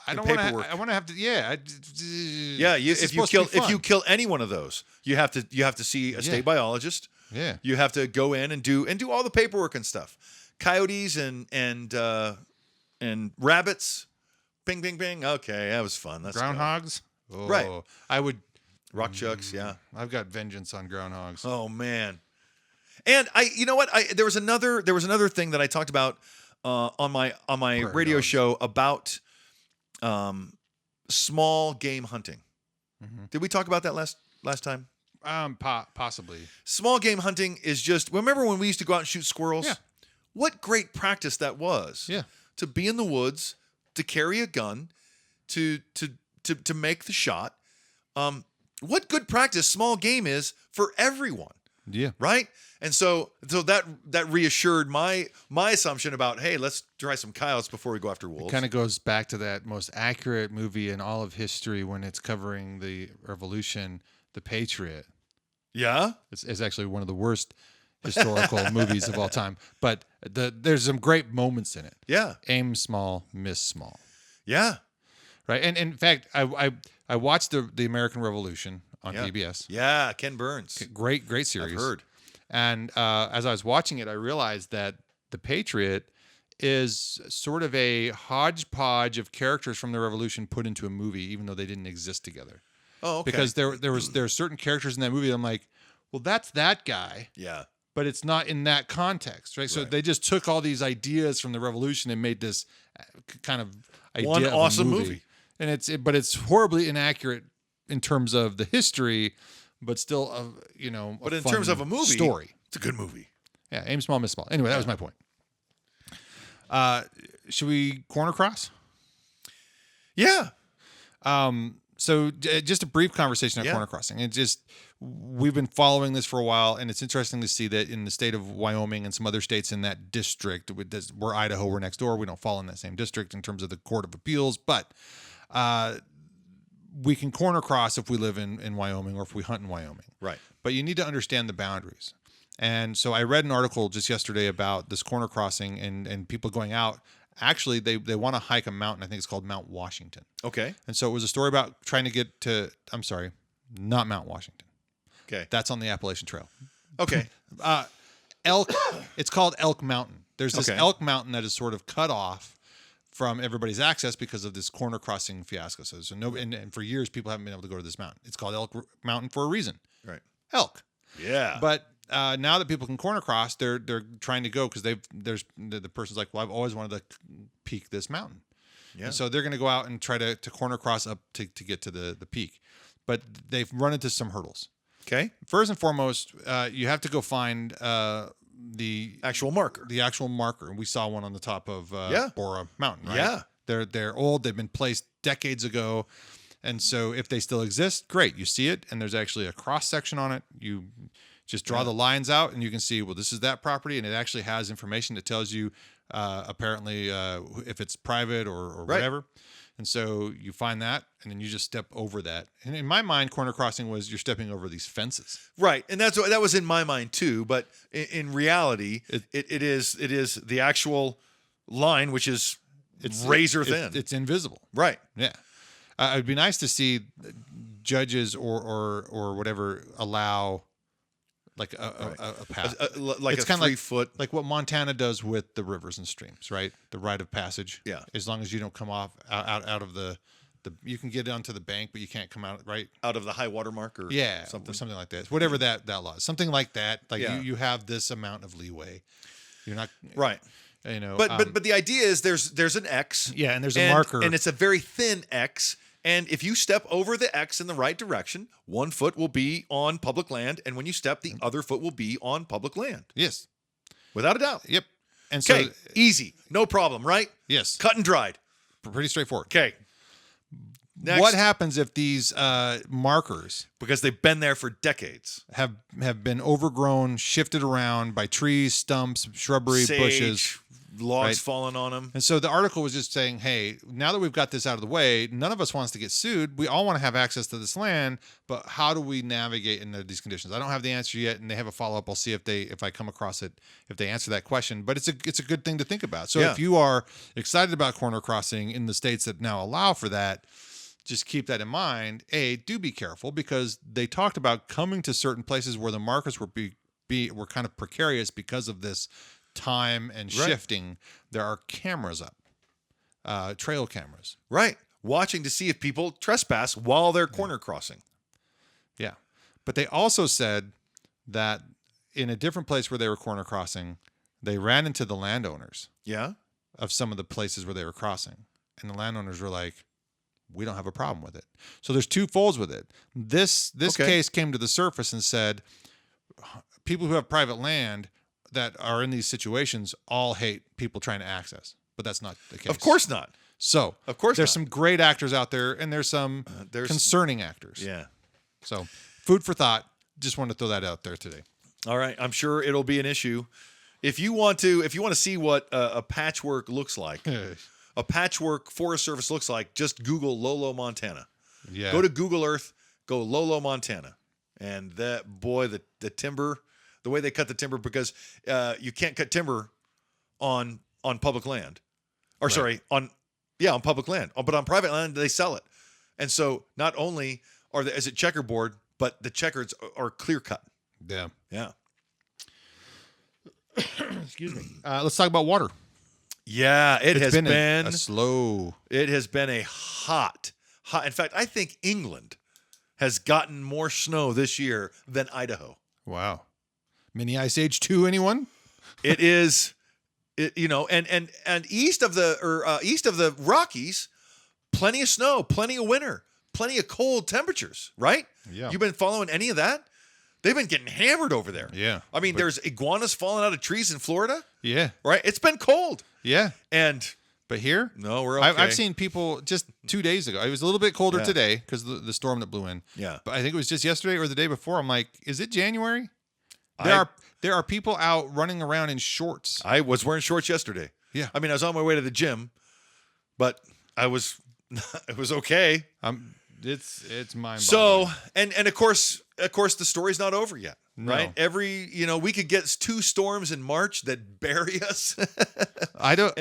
I don't paperwork. want to. I want to have to. Yeah. If you kill any one of those, you have to see a state biologist. Yeah. You have to go in and do all the paperwork and stuff. Coyotes and rabbits, bing, bing, bing. Okay, that was fun. Let's go. Groundhogs. Oh, Right. I would. Rock chucks. Yeah. I've got vengeance on groundhogs. Oh man. And you know what? There was another thing that I talked about on my radio dogs. show about small game hunting. Mm-hmm. Did we talk about that last time? Possibly. Small game hunting is just, remember when we used to go out and shoot squirrels? Yeah. What great practice that was. Yeah. To be in the woods, to carry a gun, to make the shot. What good practice small game is for everyone. Yeah. Right? And so that reassured my assumption about, hey, let's try some coyotes before we go after wolves. It kind of goes back to that most accurate movie in all of history when it's covering the revolution, The Patriot. Yeah? It's actually one of the worst historical movies of all time. But there's some great moments in it. Yeah. Aim small, miss small. Yeah. Right. And in fact, I watched the American Revolution on PBS. Yeah, Ken Burns. Great series. I've heard. And as I was watching it, I realized that The Patriot is sort of a hodgepodge of characters from the Revolution put into a movie, even though they didn't exist together. Oh, okay. Because there are certain characters in that movie that I'm like, well, that's that guy. Yeah. But it's not in that context, right? So they just took all these ideas from the Revolution and made this kind of idea One of a awesome movie. And it's horribly inaccurate in terms of the history, but still, But in terms of a movie, story, it's a good movie. Yeah, aim small, miss small. Anyway, that was my point. Should we corner cross? Yeah. So just a brief conversation on corner crossing. We've been following this for a while, and it's interesting to see that in the state of Wyoming and some other states in that district, we're Idaho, we're next door. We don't fall in that same district in terms of the Court of Appeals, but we can corner cross if we live in Wyoming or if we hunt in Wyoming. Right. But you need to understand the boundaries. And so I read an article just yesterday about this corner crossing and people going out. Actually, they want to hike a mountain. I think it's called Mount Washington. Okay. And so it was a story about trying to get to, I'm sorry, not Mount Washington. Okay. That's on the Appalachian Trail. Okay. Elk, it's called Elk Mountain. There's this Okay. Elk Mountain that is sort of cut off from everybody's access because of this corner crossing fiasco. So and for years, people haven't been able to go to this mountain. It's called Elk Mountain for a reason. Right. Elk. Yeah. But now that people can corner cross, they're trying to go because the person's like, well, I've always wanted to peak this mountain. Yeah. And so they're going to go out and try to corner cross up to get to the peak. But they've run into some hurdles. Okay. First and foremost, you have to go find the Actual marker. The actual marker. And we saw one on the top of Bora Mountain, right? Yeah. They're old. They've been placed decades ago. And so if they still exist, great. You see it, and there's actually a cross section on it. You just draw the lines out, and you can see, well, this is that property, and it actually has information that tells you apparently if it's private or whatever. And so you find that, and then you just step over that. And in my mind, corner crossing was you're stepping over these fences. Right, and that was in my mind too. But in reality, it is the actual line, which is razor thin. It's invisible. Right. Yeah. It'd be nice to see judges or whatever allow like a path. Like it's a kind of 3 foot. like what Montana does with the rivers and streams, right? The rite of passage. Yeah. As long as you don't come off out of the you can get onto the bank, but you can't come out right Out of the high water mark or something like that. Whatever that law is. Something like that. Like you have this amount of leeway. You're not right. You know, but the idea is there's an X. Yeah, and there's a marker, and it's a very thin X. And if you step over the X in the right direction, 1 foot will be on public land, and when you step, the other foot will be on public land. Yes, without a doubt. Yep. And okay, so easy, no problem, right? Yes, cut and dried, pretty straightforward. Okay. Next. What happens if these markers, because they've been there for decades, have been overgrown, shifted around by trees, stumps, shrubbery, sage, bushes, logs falling on them? And so the article was just saying, hey, now that we've got this out of the way, none of us wants to get sued. We all want to have access to this land, but how do we navigate in these conditions? I don't have the answer yet, and they have a follow-up. I'll see if I come across it, if they answer that question. But it's a good thing to think about. So if you are excited about corner crossing in the states that now allow for that, just keep that in mind. Do be careful, because they talked about coming to certain places where the markers were kind of precarious because of this time and shifting. There are cameras up, trail cameras. Right. Watching to see if people trespass while they're corner crossing. Yeah. But they also said that in a different place where they were corner crossing, they ran into the landowners. Yeah. Of some of the places where they were crossing. And the landowners were like, we don't have a problem with it. So there's two folds with it. This case came to the surface and said people who have private land that are in these situations all hate people trying to access, but that's not the case. Of course not. So of course there's some great actors out there, and there's some concerning actors. Yeah. So food for thought. Just wanted to throw that out there today. All right. I'm sure it'll be an issue. If you want to see what a patchwork looks like, a patchwork Forest Service looks like, just Google Lolo, Montana. Yeah. Go to Google Earth, go Lolo, Montana. And that, boy, the timber, the way they cut the timber, because you can't cut timber on public land. Or sorry, on public land. But on private land, they sell it. And so not only is it checkerboard, but the checkers are clear cut. Yeah. Yeah. Excuse me. Let's talk about water. Yeah, it has been a slow. It has been a hot. In fact, I think England has gotten more snow this year than Idaho. Wow. Mini Ice Age 2, anyone? It is, and east of the Rockies, plenty of snow, plenty of winter, plenty of cold temperatures, right? Yeah. You've been following any of that? They've been getting hammered over there. Yeah. I mean, there's iguanas falling out of trees in Florida. Yeah. Right? It's been cold. Yeah. But here? No, we're okay. I've seen people just 2 days ago. It was a little bit colder today because the storm that blew in. Yeah. But I think it was just yesterday or the day before. I'm like, is it January? There are people out running around in shorts. I was wearing shorts yesterday. Yeah. I mean, I was on my way to the gym, but it was okay. It's mind-boggling. So, and of course the story's not over yet. No. Right? We could get 2 storms in March that bury us. I don't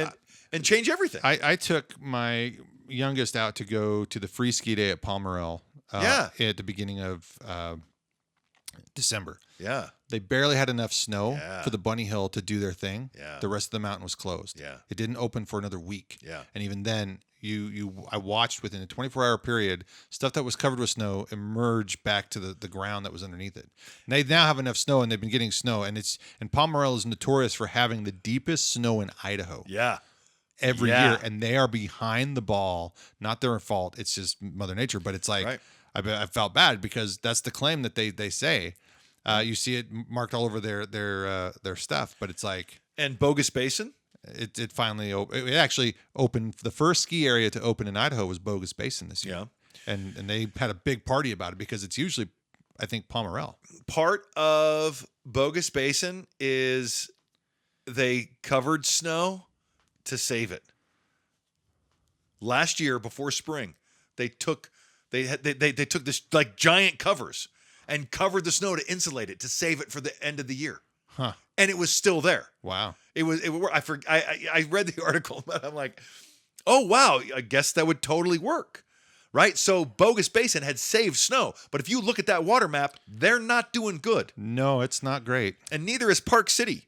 and change everything. I took my youngest out to go to the free ski day at Palmerell at the beginning of December. Yeah. They barely had enough snow for the Bunny Hill to do their thing. Yeah. The rest of the mountain was closed. Yeah. It didn't open for another week. Yeah. And even then, I watched within a 24-hour period stuff that was covered with snow emerge back to the ground that was underneath it. And they now have enough snow, and they've been getting snow, and Palmerell is notorious for having the deepest snow in Idaho. Yeah. Every year, and they are behind the ball. Not their fault. It's just Mother Nature. But it's like I felt bad because that's the claim that they say. You see it marked all over their stuff, but it's like and Bogus Basin. it finally it actually opened. The first ski area to open in Idaho was Bogus Basin this year. Yeah. And they had a big party about it because it's usually, I think, Pomerel. Part of Bogus Basin is they covered snow to save it. Last year, before spring, they took this like giant covers and covered the snow to insulate it to save it for the end of the year. Huh. And it was still there. Wow. I read the article, but I'm like, oh wow, I guess that would totally work. Right? So Bogus Basin had saved snow. But if you look at that water map, they're not doing good. No, it's not great. And neither is Park City.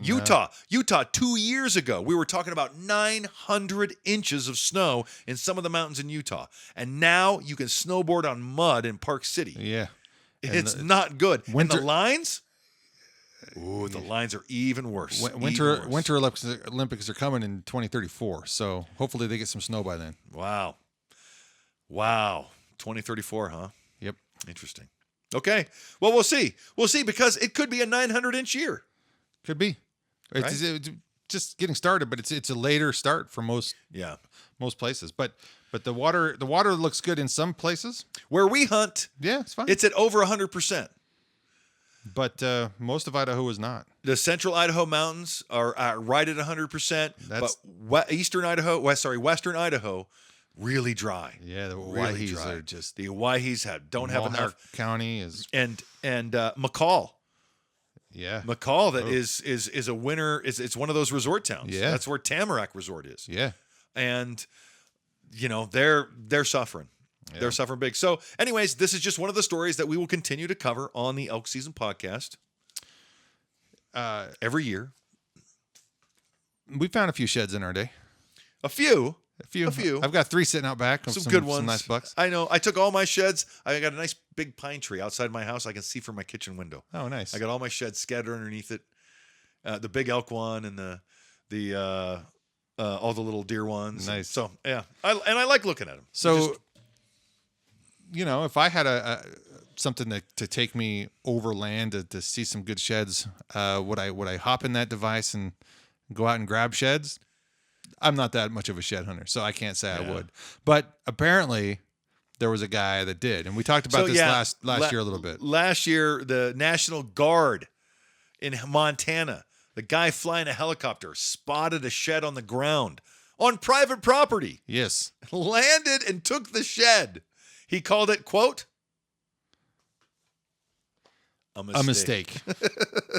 Utah, 2 years ago, we were talking about 900 inches of snow in some of the mountains in Utah. And now you can snowboard on mud in Park City. Yeah. It's not good. Winter, and the lines? Ooh, the lines are even worse. Winter Olympics are coming in 2034. So hopefully they get some snow by then. Wow. 2034, huh? Yep. Interesting. Okay. Well, we'll see. We'll see because it could be a 900-inch year. Could be. It's just getting started, but it's a later start for most places. But the water looks good in some places. Where we hunt, it's fine. It's at over 100%. But most of Idaho is not. The central Idaho mountains are right at 100%. But Western Idaho, really dry. Yeah, the really Owyhees dry. Are just the Owyhees don't have enough. County is and McCall. Yeah, McCall is a winner. It's one of those resort towns. Yeah, that's where Tamarack Resort is. Yeah, and they're suffering. Yeah. They're suffering big. So, anyways, this is just one of the stories that we will continue to cover on the Elk Season Podcast every year. We found a few sheds in our day. A few. I've got 3 sitting out back. Some good ones. Some nice bucks. I know. I took all my sheds. I got a nice big pine tree outside my house. I can see from my kitchen window. Oh, nice. I got all my sheds scattered underneath it. The big elk one and the all the little deer ones. Nice. So yeah, I like looking at them. So if I had something to take me overland to see some good sheds, would I hop in that device and go out and grab sheds? I'm not that much of a shed hunter, so I can't say I would. But apparently, there was a guy that did, and we talked about this last year a little bit. Last year, the National Guard in Montana, the guy flying a helicopter spotted a shed on the ground on private property. Yes, landed and took the shed. He called it, quote, a mistake.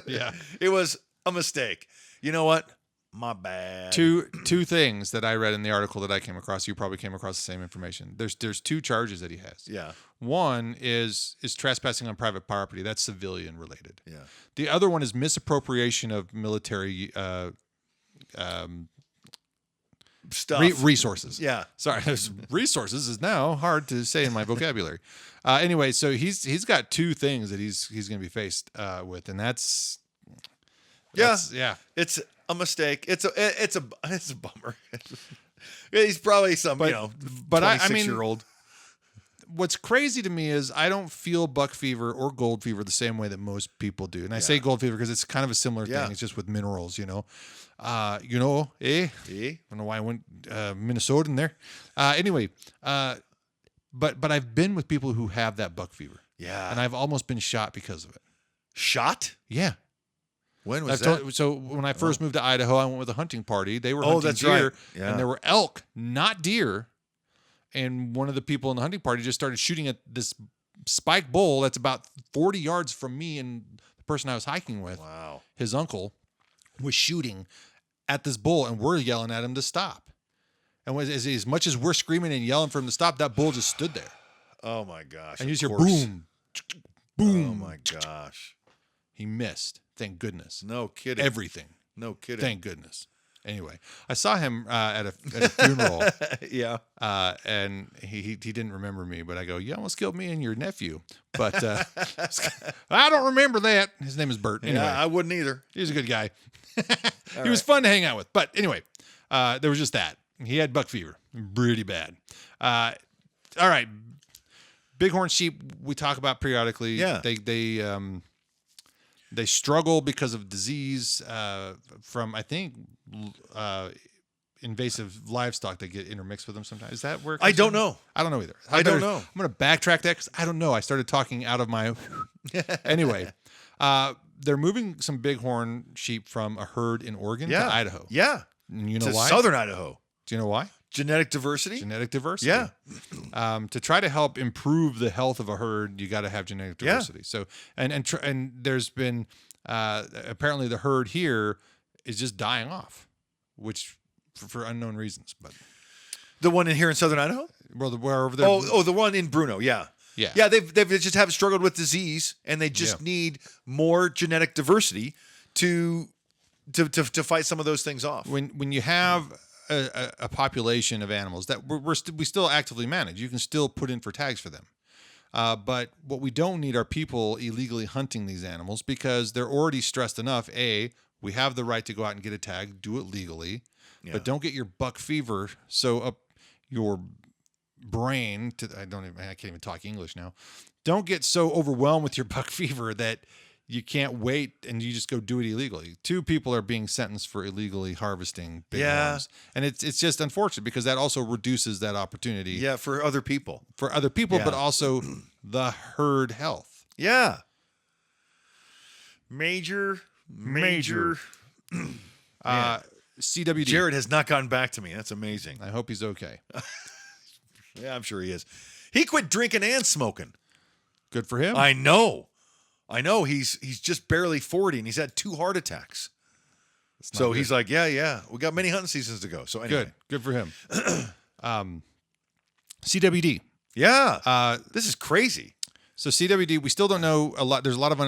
Yeah, it was a mistake. You know what? My bad. Two things that I read in the article that I came across. You probably came across the same information. There's 2 charges that he has. Yeah. One is trespassing on private property. That's civilian related. Yeah. The other one is misappropriation of military stuff. Resources. Yeah. Sorry, resources is now hard to say in my vocabulary. Anyway, so he's got 2 things that he's going to be faced with, and that's it's a mistake. It's a bummer. He's probably some 26-year-old. What's crazy to me is I don't feel buck fever or gold fever the same way that most people do, and I say gold fever because it's kind of a similar thing. It's just with minerals, I don't know why I went Minnesota in there. Anyway, but I've been with people who have that buck fever. Yeah, and I've almost been shot because of it. Shot? Yeah. When was that? So when I first moved to Idaho, I went with a hunting party. They were hunting deer, right. Yeah. And there were elk, not deer. And one of the people in the hunting party just started shooting at this spike bull that's about 40 yards from me and the person I was hiking with. Wow. His uncle was shooting at this bull, and we're yelling at him to stop. And as much as we're screaming and yelling for him to stop, that bull just stood there. Oh, my gosh. And you just hear boom, boom. Oh, my gosh. He missed. Thank goodness. No kidding. Everything. No kidding. Thank goodness. Anyway, I saw him at a funeral. Yeah. And he didn't remember me, but I go, you almost killed me and your nephew. But I don't remember that. His name is Bert. Anyway, I wouldn't either. He was a good guy. He was fun to hang out with. But anyway, there was just that. He had buck fever. Pretty bad. All right. Bighorn sheep we talk about periodically. Yeah. They struggle because of disease from, I think, invasive livestock that get intermixed with them sometimes. Is that where it comes I don't from? know. I don't know either. I don't know. I'm going to backtrack that because I don't know. I started talking out of my... Anyway, they're moving some bighorn sheep from a herd in Oregon to Idaho. Yeah. And you know To why? Southern Idaho. Do you know why? Genetic diversity? Genetic diversity. Yeah. To try to help improve the health of a herd, you got to have genetic diversity. So, and there's been apparently the herd here is just dying off, which for unknown reasons. But The one in here in Southern Idaho? well, where over there. Oh, the one in Bruno. Yeah. Yeah. Yeah, they've just have struggled with disease, and they just need more genetic diversity to fight some of those things off. When you have a population of animals that we still actively manage, you can still put in for tags for them. But what we don't need are people illegally hunting these animals because they're already stressed enough. We have the right to go out and get a tag, do it legally, but don't get your buck fever so up your brain I can't even talk English now. Don't get so overwhelmed with your buck fever that you can't wait and you just go do it illegally. 2 people are being sentenced for illegally harvesting bighorns. And it's just unfortunate because that also reduces that opportunity. Yeah, for other people. But also the herd health. Yeah. Major. CWD. Jared has not gotten back to me. That's amazing. I hope he's okay. Yeah, I'm sure he is. He quit drinking and smoking. Good for him. I know. He's just barely 40 and he's had 2 heart attacks. So he's like, yeah. We got many hunting seasons to go. So anyway. Good for him. CWD. Yeah. This is crazy. So CWD, we still don't know a lot. There's a lot of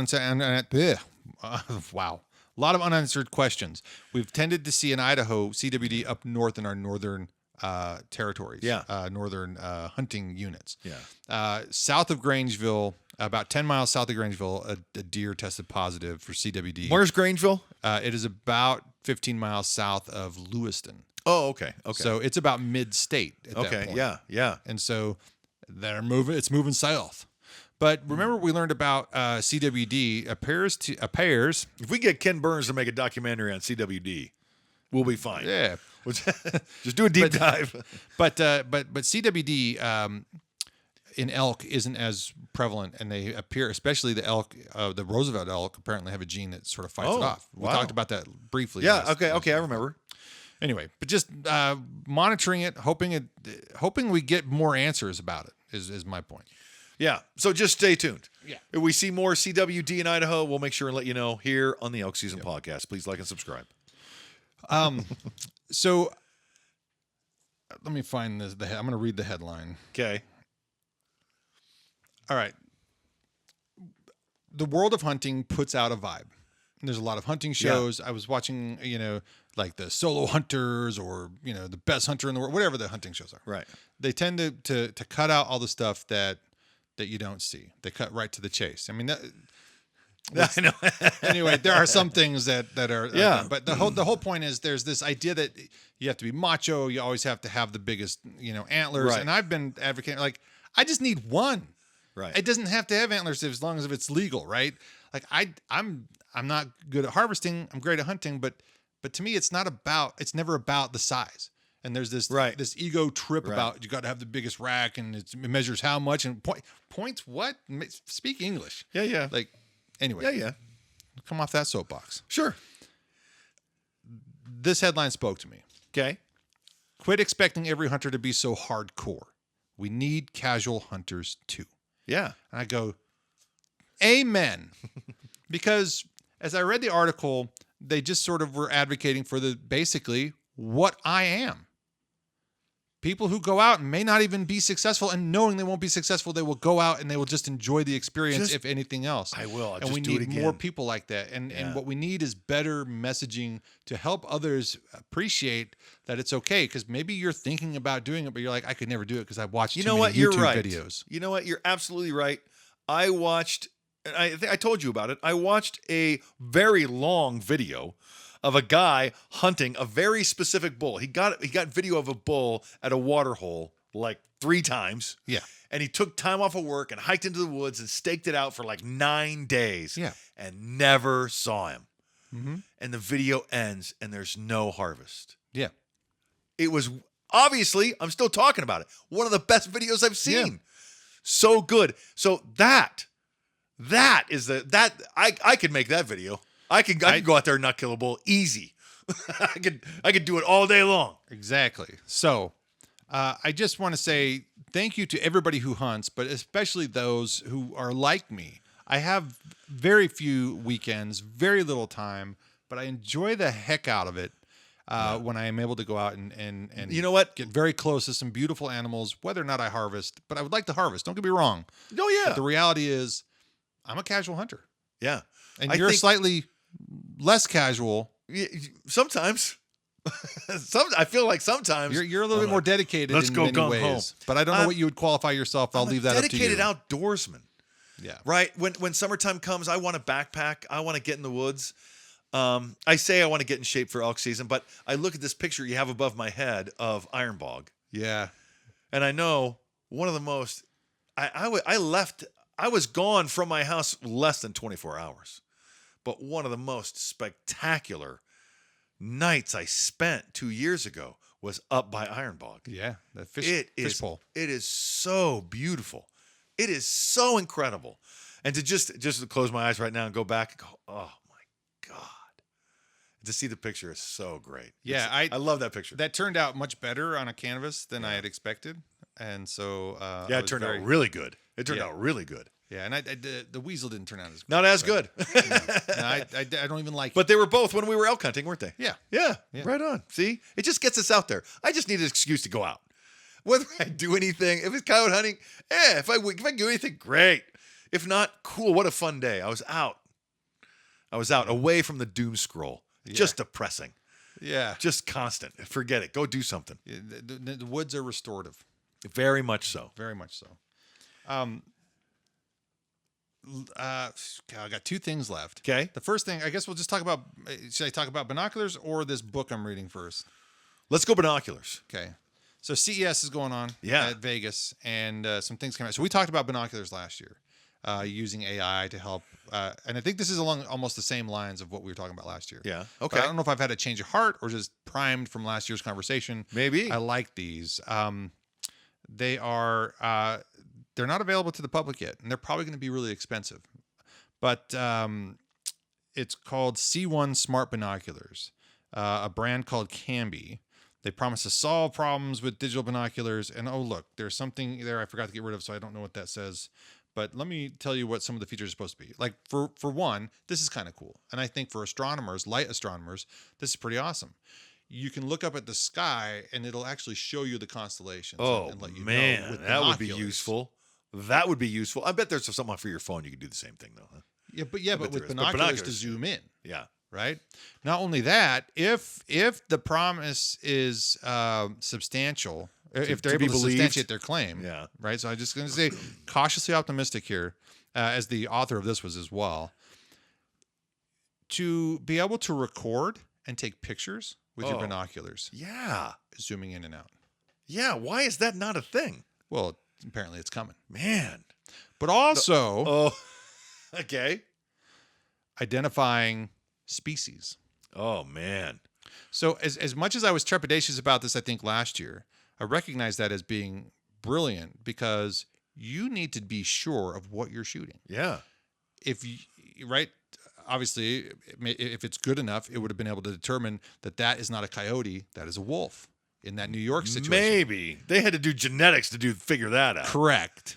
a lot of unanswered questions. We've tended to see in Idaho CWD up north in our northern territories. Northern hunting units. Yeah. South of Grangeville, about 10 miles south of Grangeville, a deer tested positive for CWD. Where's Grangeville? It is about 15 miles south of Lewiston. Oh, okay. So it's about mid-state at that point. Yeah. And so it's moving south. But remember we learned about CWD appears. If we get Ken Burns to make a documentary on CWD, we'll be fine. Yeah. Just do a deep dive. But CWD in elk isn't as prevalent, and they appear, especially the elk, the Roosevelt elk, apparently have a gene that sort of fights it off. We talked about that briefly. Yeah. Okay. I remember. Anyway, but just monitoring it, hoping we get more answers about it is my point. Yeah. So just stay tuned. Yeah. If we see more CWD in Idaho, we'll make sure and let you know here on the Elk Season Podcast. Please like and subscribe. So let me find this. I'm going to read the headline. Okay. All right. The world of hunting puts out a vibe. There's a lot of hunting shows. I was watching, like the Solo Hunters or, the Best Hunter in the World, whatever the hunting shows are. Right. They tend to cut out all the stuff that you don't see. They cut right to the chase. I mean, I know. anyway, there are some things that are but the whole point is there's this idea that you have to be macho. You always have to have the biggest antlers. Right. And I've been advocating I just need one. Right. It doesn't have to have antlers as long as it's legal, right? Like I'm not good at harvesting. I'm great at hunting, but to me it's never about the size. And there's this ego trip about you got to have the biggest rack and it measures how much and points what? Speak English. Yeah. Anyway. Yeah. Come off that soapbox. Sure. This headline spoke to me. Okay. Quit expecting every hunter to be so hardcore. We need casual hunters too. Yeah. And I go, amen. Because as I read the article, they just sort of were advocating for basically what I am. People who go out and may not even be successful, and knowing they won't be successful, they will go out and they will just enjoy the experience, if anything else. I will. And we need more people like that. And what we need is better messaging to help others appreciate that it's okay. Because maybe you're thinking about doing it, but you're like, I could never do it because I've watched too many YouTube videos. You know what? You're absolutely right. I watched, and I think I told you about it. I watched a very long video of a guy hunting a very specific bull. He got video of a bull at a water hole like 3 times. Yeah. And he took time off of work and hiked into the woods and staked it out for like 9 days. Yeah. And never saw him. Mm-hmm. And the video ends and there's no harvest. Yeah. It was obviously, I'm still talking about it, one of the best videos I've seen. Yeah. So good. So that is I could make that video. I could go out there and not kill a bull easy. I could do it all day long. Exactly. So I just want to say thank you to everybody who hunts, but especially those who are like me. I have very few weekends, very little time, but I enjoy the heck out of it when I am able to go out and you know what? get very close to some beautiful animals, whether or not I harvest. But I would like to harvest. Don't get me wrong. Oh, yeah. But the reality is I'm a casual hunter. Yeah. And you're slightly less casual. Sometimes. I feel like sometimes You're a little bit more dedicated let's in go many gung ways. ho. But I don't know what you would qualify yourself. I'll leave that up to you. Dedicated outdoorsman. Yeah. Right? When summertime comes, I want to backpack. I want to get in the woods. I say I want to get in shape for elk season, but I look at this picture you have above my head of Iron Bog. Yeah. And I know one of the most I was gone from my house less than 24 hours. But one of the most spectacular nights I spent 2 years ago was up by Iron Bog. Yeah. The fish pole. It is so beautiful. It is so incredible. And to just to close my eyes right now and go back and go, oh my God. To see the picture is so great. Yeah, I love that picture. That turned out much better on a canvas than I had expected. And so it turned out really good. It turned out really good. Yeah, and the weasel didn't turn out as good. Not as good. I don't even like it. But they were both when we were elk hunting, weren't they? Yeah. Yeah. Right on. See? It just gets us out there. I just need an excuse to go out. Whether I do anything, if it's coyote hunting, if I do anything, great. If not, cool. What a fun day. I was out away from the doom scroll. Yeah. Just depressing. Yeah. Just constant. Forget it. Go do something. Yeah, the woods are restorative. Very much so. Very much so. I got 2 things left. Okay. The first thing, I guess we'll just talk about, should I talk about binoculars or this book I'm reading first? Let's go binoculars. Okay. So CES is going on at Vegas, and some things came out. So we talked about binoculars last year, using AI to help. And I think this is along almost the same lines of what we were talking about last year. Yeah. But Okay. I don't know if I've had a change of heart or just primed from last year's conversation. Maybe. I like these. They are, they're not available to the public yet, and they're probably going to be really expensive. But it's called C1 Smart Binoculars, a brand called Canby. They promise to solve problems with digital binoculars. And oh, look, there's something there I forgot to get rid of, so I don't know what that says. But let me tell you what some of the features are supposed to be. Like, for one, this is kind of cool. And I think for astronomers, light astronomers, this is pretty awesome. You can look up at the sky, and it'll actually show you the constellations. Oh, and let you man, know with that would be binoculars. useful. That would be useful. I bet there's something for your phone you could do the same thing, though. Huh? Yeah, but with binoculars to zoom in. Yeah. Right. Not only that, if the promise is substantial, if they're able to substantiate their claim, yeah. Right. So I'm just going to say cautiously optimistic here, as the author of this was as well, to be able to record and take pictures with your binoculars. Yeah. Zooming in and out. Yeah. Why is that not a thing? Well, apparently it's coming. Man. But also, okay. Identifying species. Oh, man. So as much as I was trepidatious about this, I think last year, I recognize that as being brilliant because you need to be sure of what you're shooting. Yeah. Obviously, if it's good enough, it would have been able to determine that is not a coyote, that is a wolf in that New York situation. Maybe. They had to do genetics to figure that out. Correct.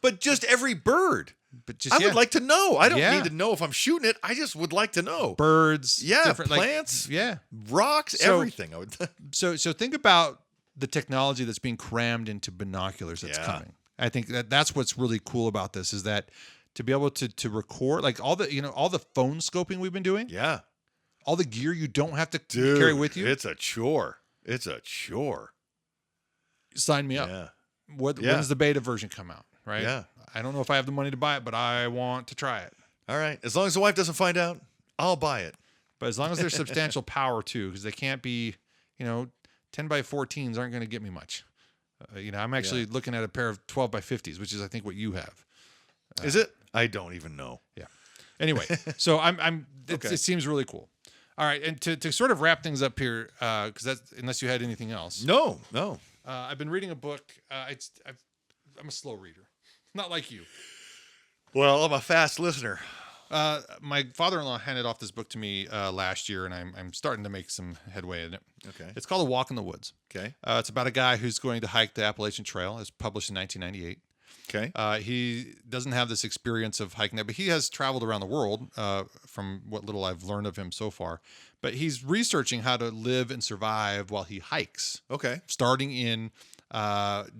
But just every bird. But just, I would like to know. I don't Yeah. need to know if I'm shooting it. I just would like to know. Birds. Different like, plants. yeah. Rocks. So- everything. I would. So think about the technology that's being crammed into binoculars that's Yeah. coming. I think that's what's really cool about this is that to be able to record like all the phone scoping we've been doing, Yeah. all the gear you don't have to Dude, carry with you. It's a chore. It's a chore. Sign me up. Yeah. When's the beta version come out? Right. Yeah. I don't know if I have the money to buy it, but I want to try it. All right. As long as the wife doesn't find out, I'll buy it. But as long as there's substantial power too, because they can't be, 10 by 14s aren't going to get me much. I'm actually looking at a pair of 12 by 50s, which is I think what you have. Is it? I don't even know. Yeah. Anyway, so Okay. it seems really cool. All right, and to sort of wrap things up here, because that's unless you had anything else. No. I've been reading a book. I'm a slow reader, not like you. Well, I'm a fast listener. My father-in-law handed off this book to me last year, and I'm starting to make some headway in it. Okay. It's called A Walk in the Woods. Okay. It's about a guy who's going to hike the Appalachian Trail. It's published in 1998. Okay. He doesn't have this experience of hiking that, but he has traveled around the world from what little I've learned of him so far. But he's researching how to live and survive while he hikes. Okay. Starting in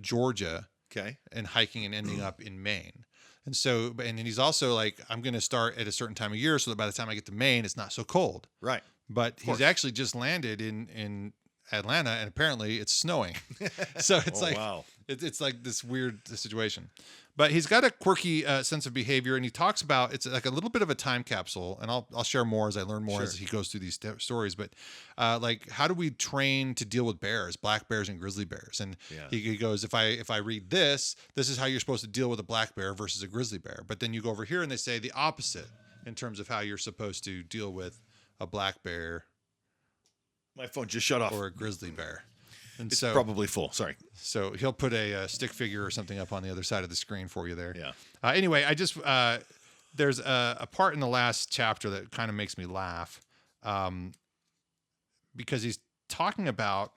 Georgia. Okay. And hiking and ending up in Maine. And so, and then he's also like, I'm going to start at a certain time of year so that by the time I get to Maine, it's not so cold. Right. But he's actually just landed in Atlanta, and apparently it's snowing. So it's wow. It's like this weird situation. But he's got a quirky sense of behavior, and he talks about it's like a little bit of a time capsule. And I'll share more as I learn more as he goes through these stories. But like, how do we train to deal with bears, black bears and grizzly bears? And he goes, if I read this is how you're supposed to deal with a black bear versus a grizzly bear. But then you go over here and they say the opposite in terms of how you're supposed to deal with a black bear. My phone just shut off. Or a grizzly bear. And it's so probably full. Sorry. So he'll put a stick figure or something up on the other side of the screen for you there. Yeah. Anyway, I just there's a part in the last chapter that kind of makes me laugh, because he's talking about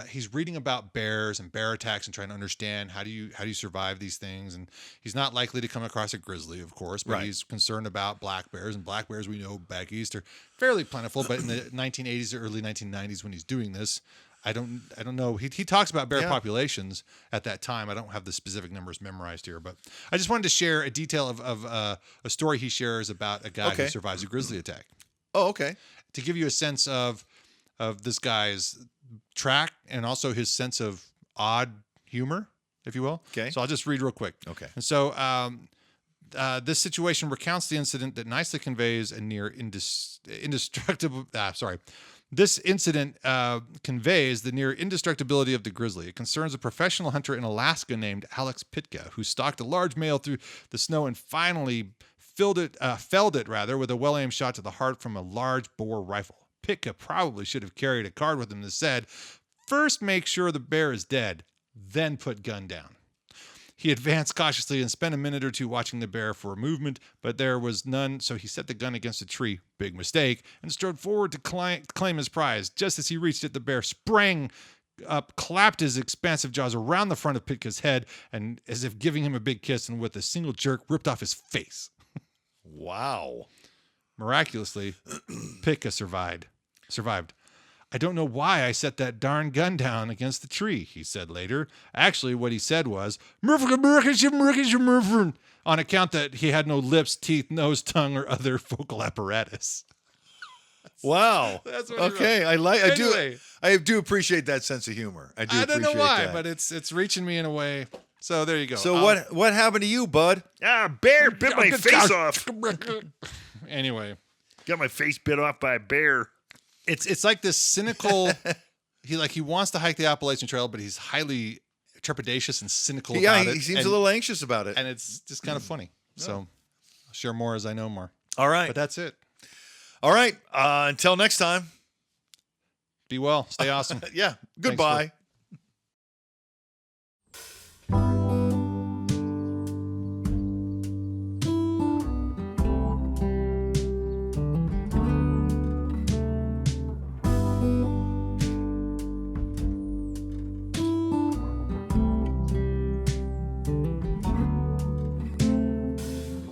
he's reading about bears and bear attacks and trying to understand how do you survive these things. And he's not likely to come across a grizzly, of course, but he's concerned about black bears, and black bears we know back east are fairly plentiful. But in the 1980s or early 1990s when he's doing this, I don't know. He talks about bear populations at that time. I don't have the specific numbers memorized here, but I just wanted to share a detail of a story he shares about a guy who survives a grizzly attack. Oh, okay. To give you a sense of this guy's track and also his sense of odd humor, if you will. Okay. So I'll just read real quick. Okay. And so this situation recounts the incident that nicely conveys a near indestructible. This incident conveys the near indestructibility of the grizzly. It concerns a professional hunter in Alaska named Alex Pitka, who stalked a large male through the snow and finally felled it with a well-aimed shot to the heart from a large bore rifle. Pitka probably should have carried a card with him that said, "First make sure the bear is dead, then put gun down." He advanced cautiously and spent a minute or two watching the bear for a movement, but there was none, so he set the gun against a tree, big mistake, and strode forward to claim his prize. Just as he reached it, the bear sprang up, clapped his expansive jaws around the front of Pitka's head, and as if giving him a big kiss, and with a single jerk, ripped off his face. Wow. Miraculously, Pitka survived. "I don't know why I set that darn gun down against the tree," he said later. Actually, what he said was, on account that he had no lips, teeth, nose, tongue, or other vocal apparatus. Wow. That's what okay. I do appreciate that sense of humor. I don't know why, but it's reaching me in a way. So there you go. So what happened to you, bud? Bear bit my face off. Anyway. Got my face bit off by a bear. It's like this cynical. he wants to hike the Appalachian Trail, but he's highly trepidatious and cynical about it. He seems a little anxious about it, and it's just kind of funny. So I'll share more as I know more. All right, but that's it. All right, until next time. Be well. Stay awesome. Yeah. Goodbye.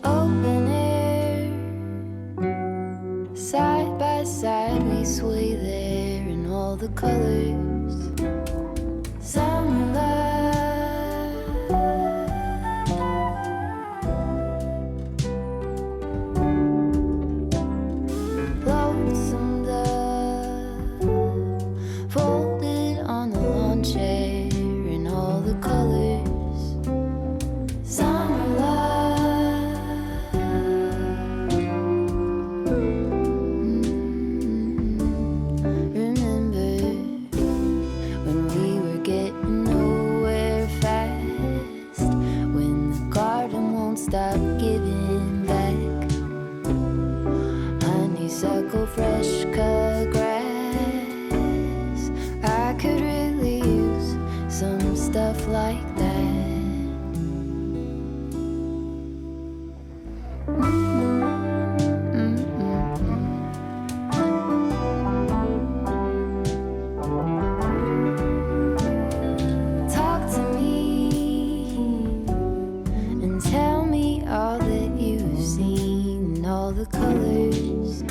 Open air, side by side we sway there in all the colors. Summer love, lonesome dove, folded on the lawn chair in all the colors. Summer remember stop giving back. Honeysuckle, fresh cut grass. I could really use some stuff like that. Talk to me and tell me all that you've seen and all the colors.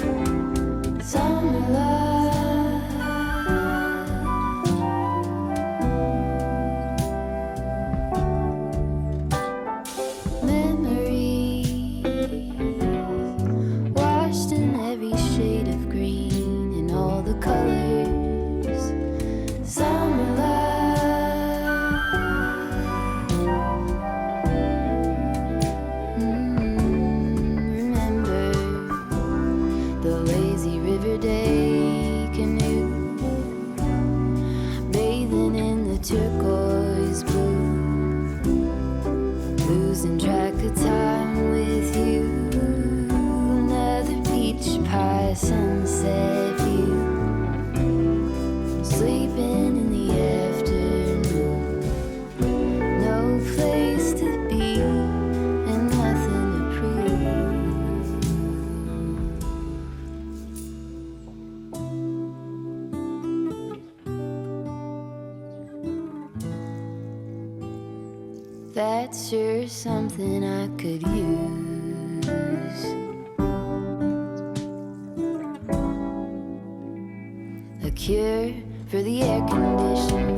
Summer love, memories washed in every shade of green and all the colors. Summer love. Remember the lazy river day canoe, bathing in the turquoise blue, losing track of time with you. Another peach pie sunset view, sleeping in the afternoon. No place to be and nothing to prove. That's sure something I could use. A cure for the air conditioning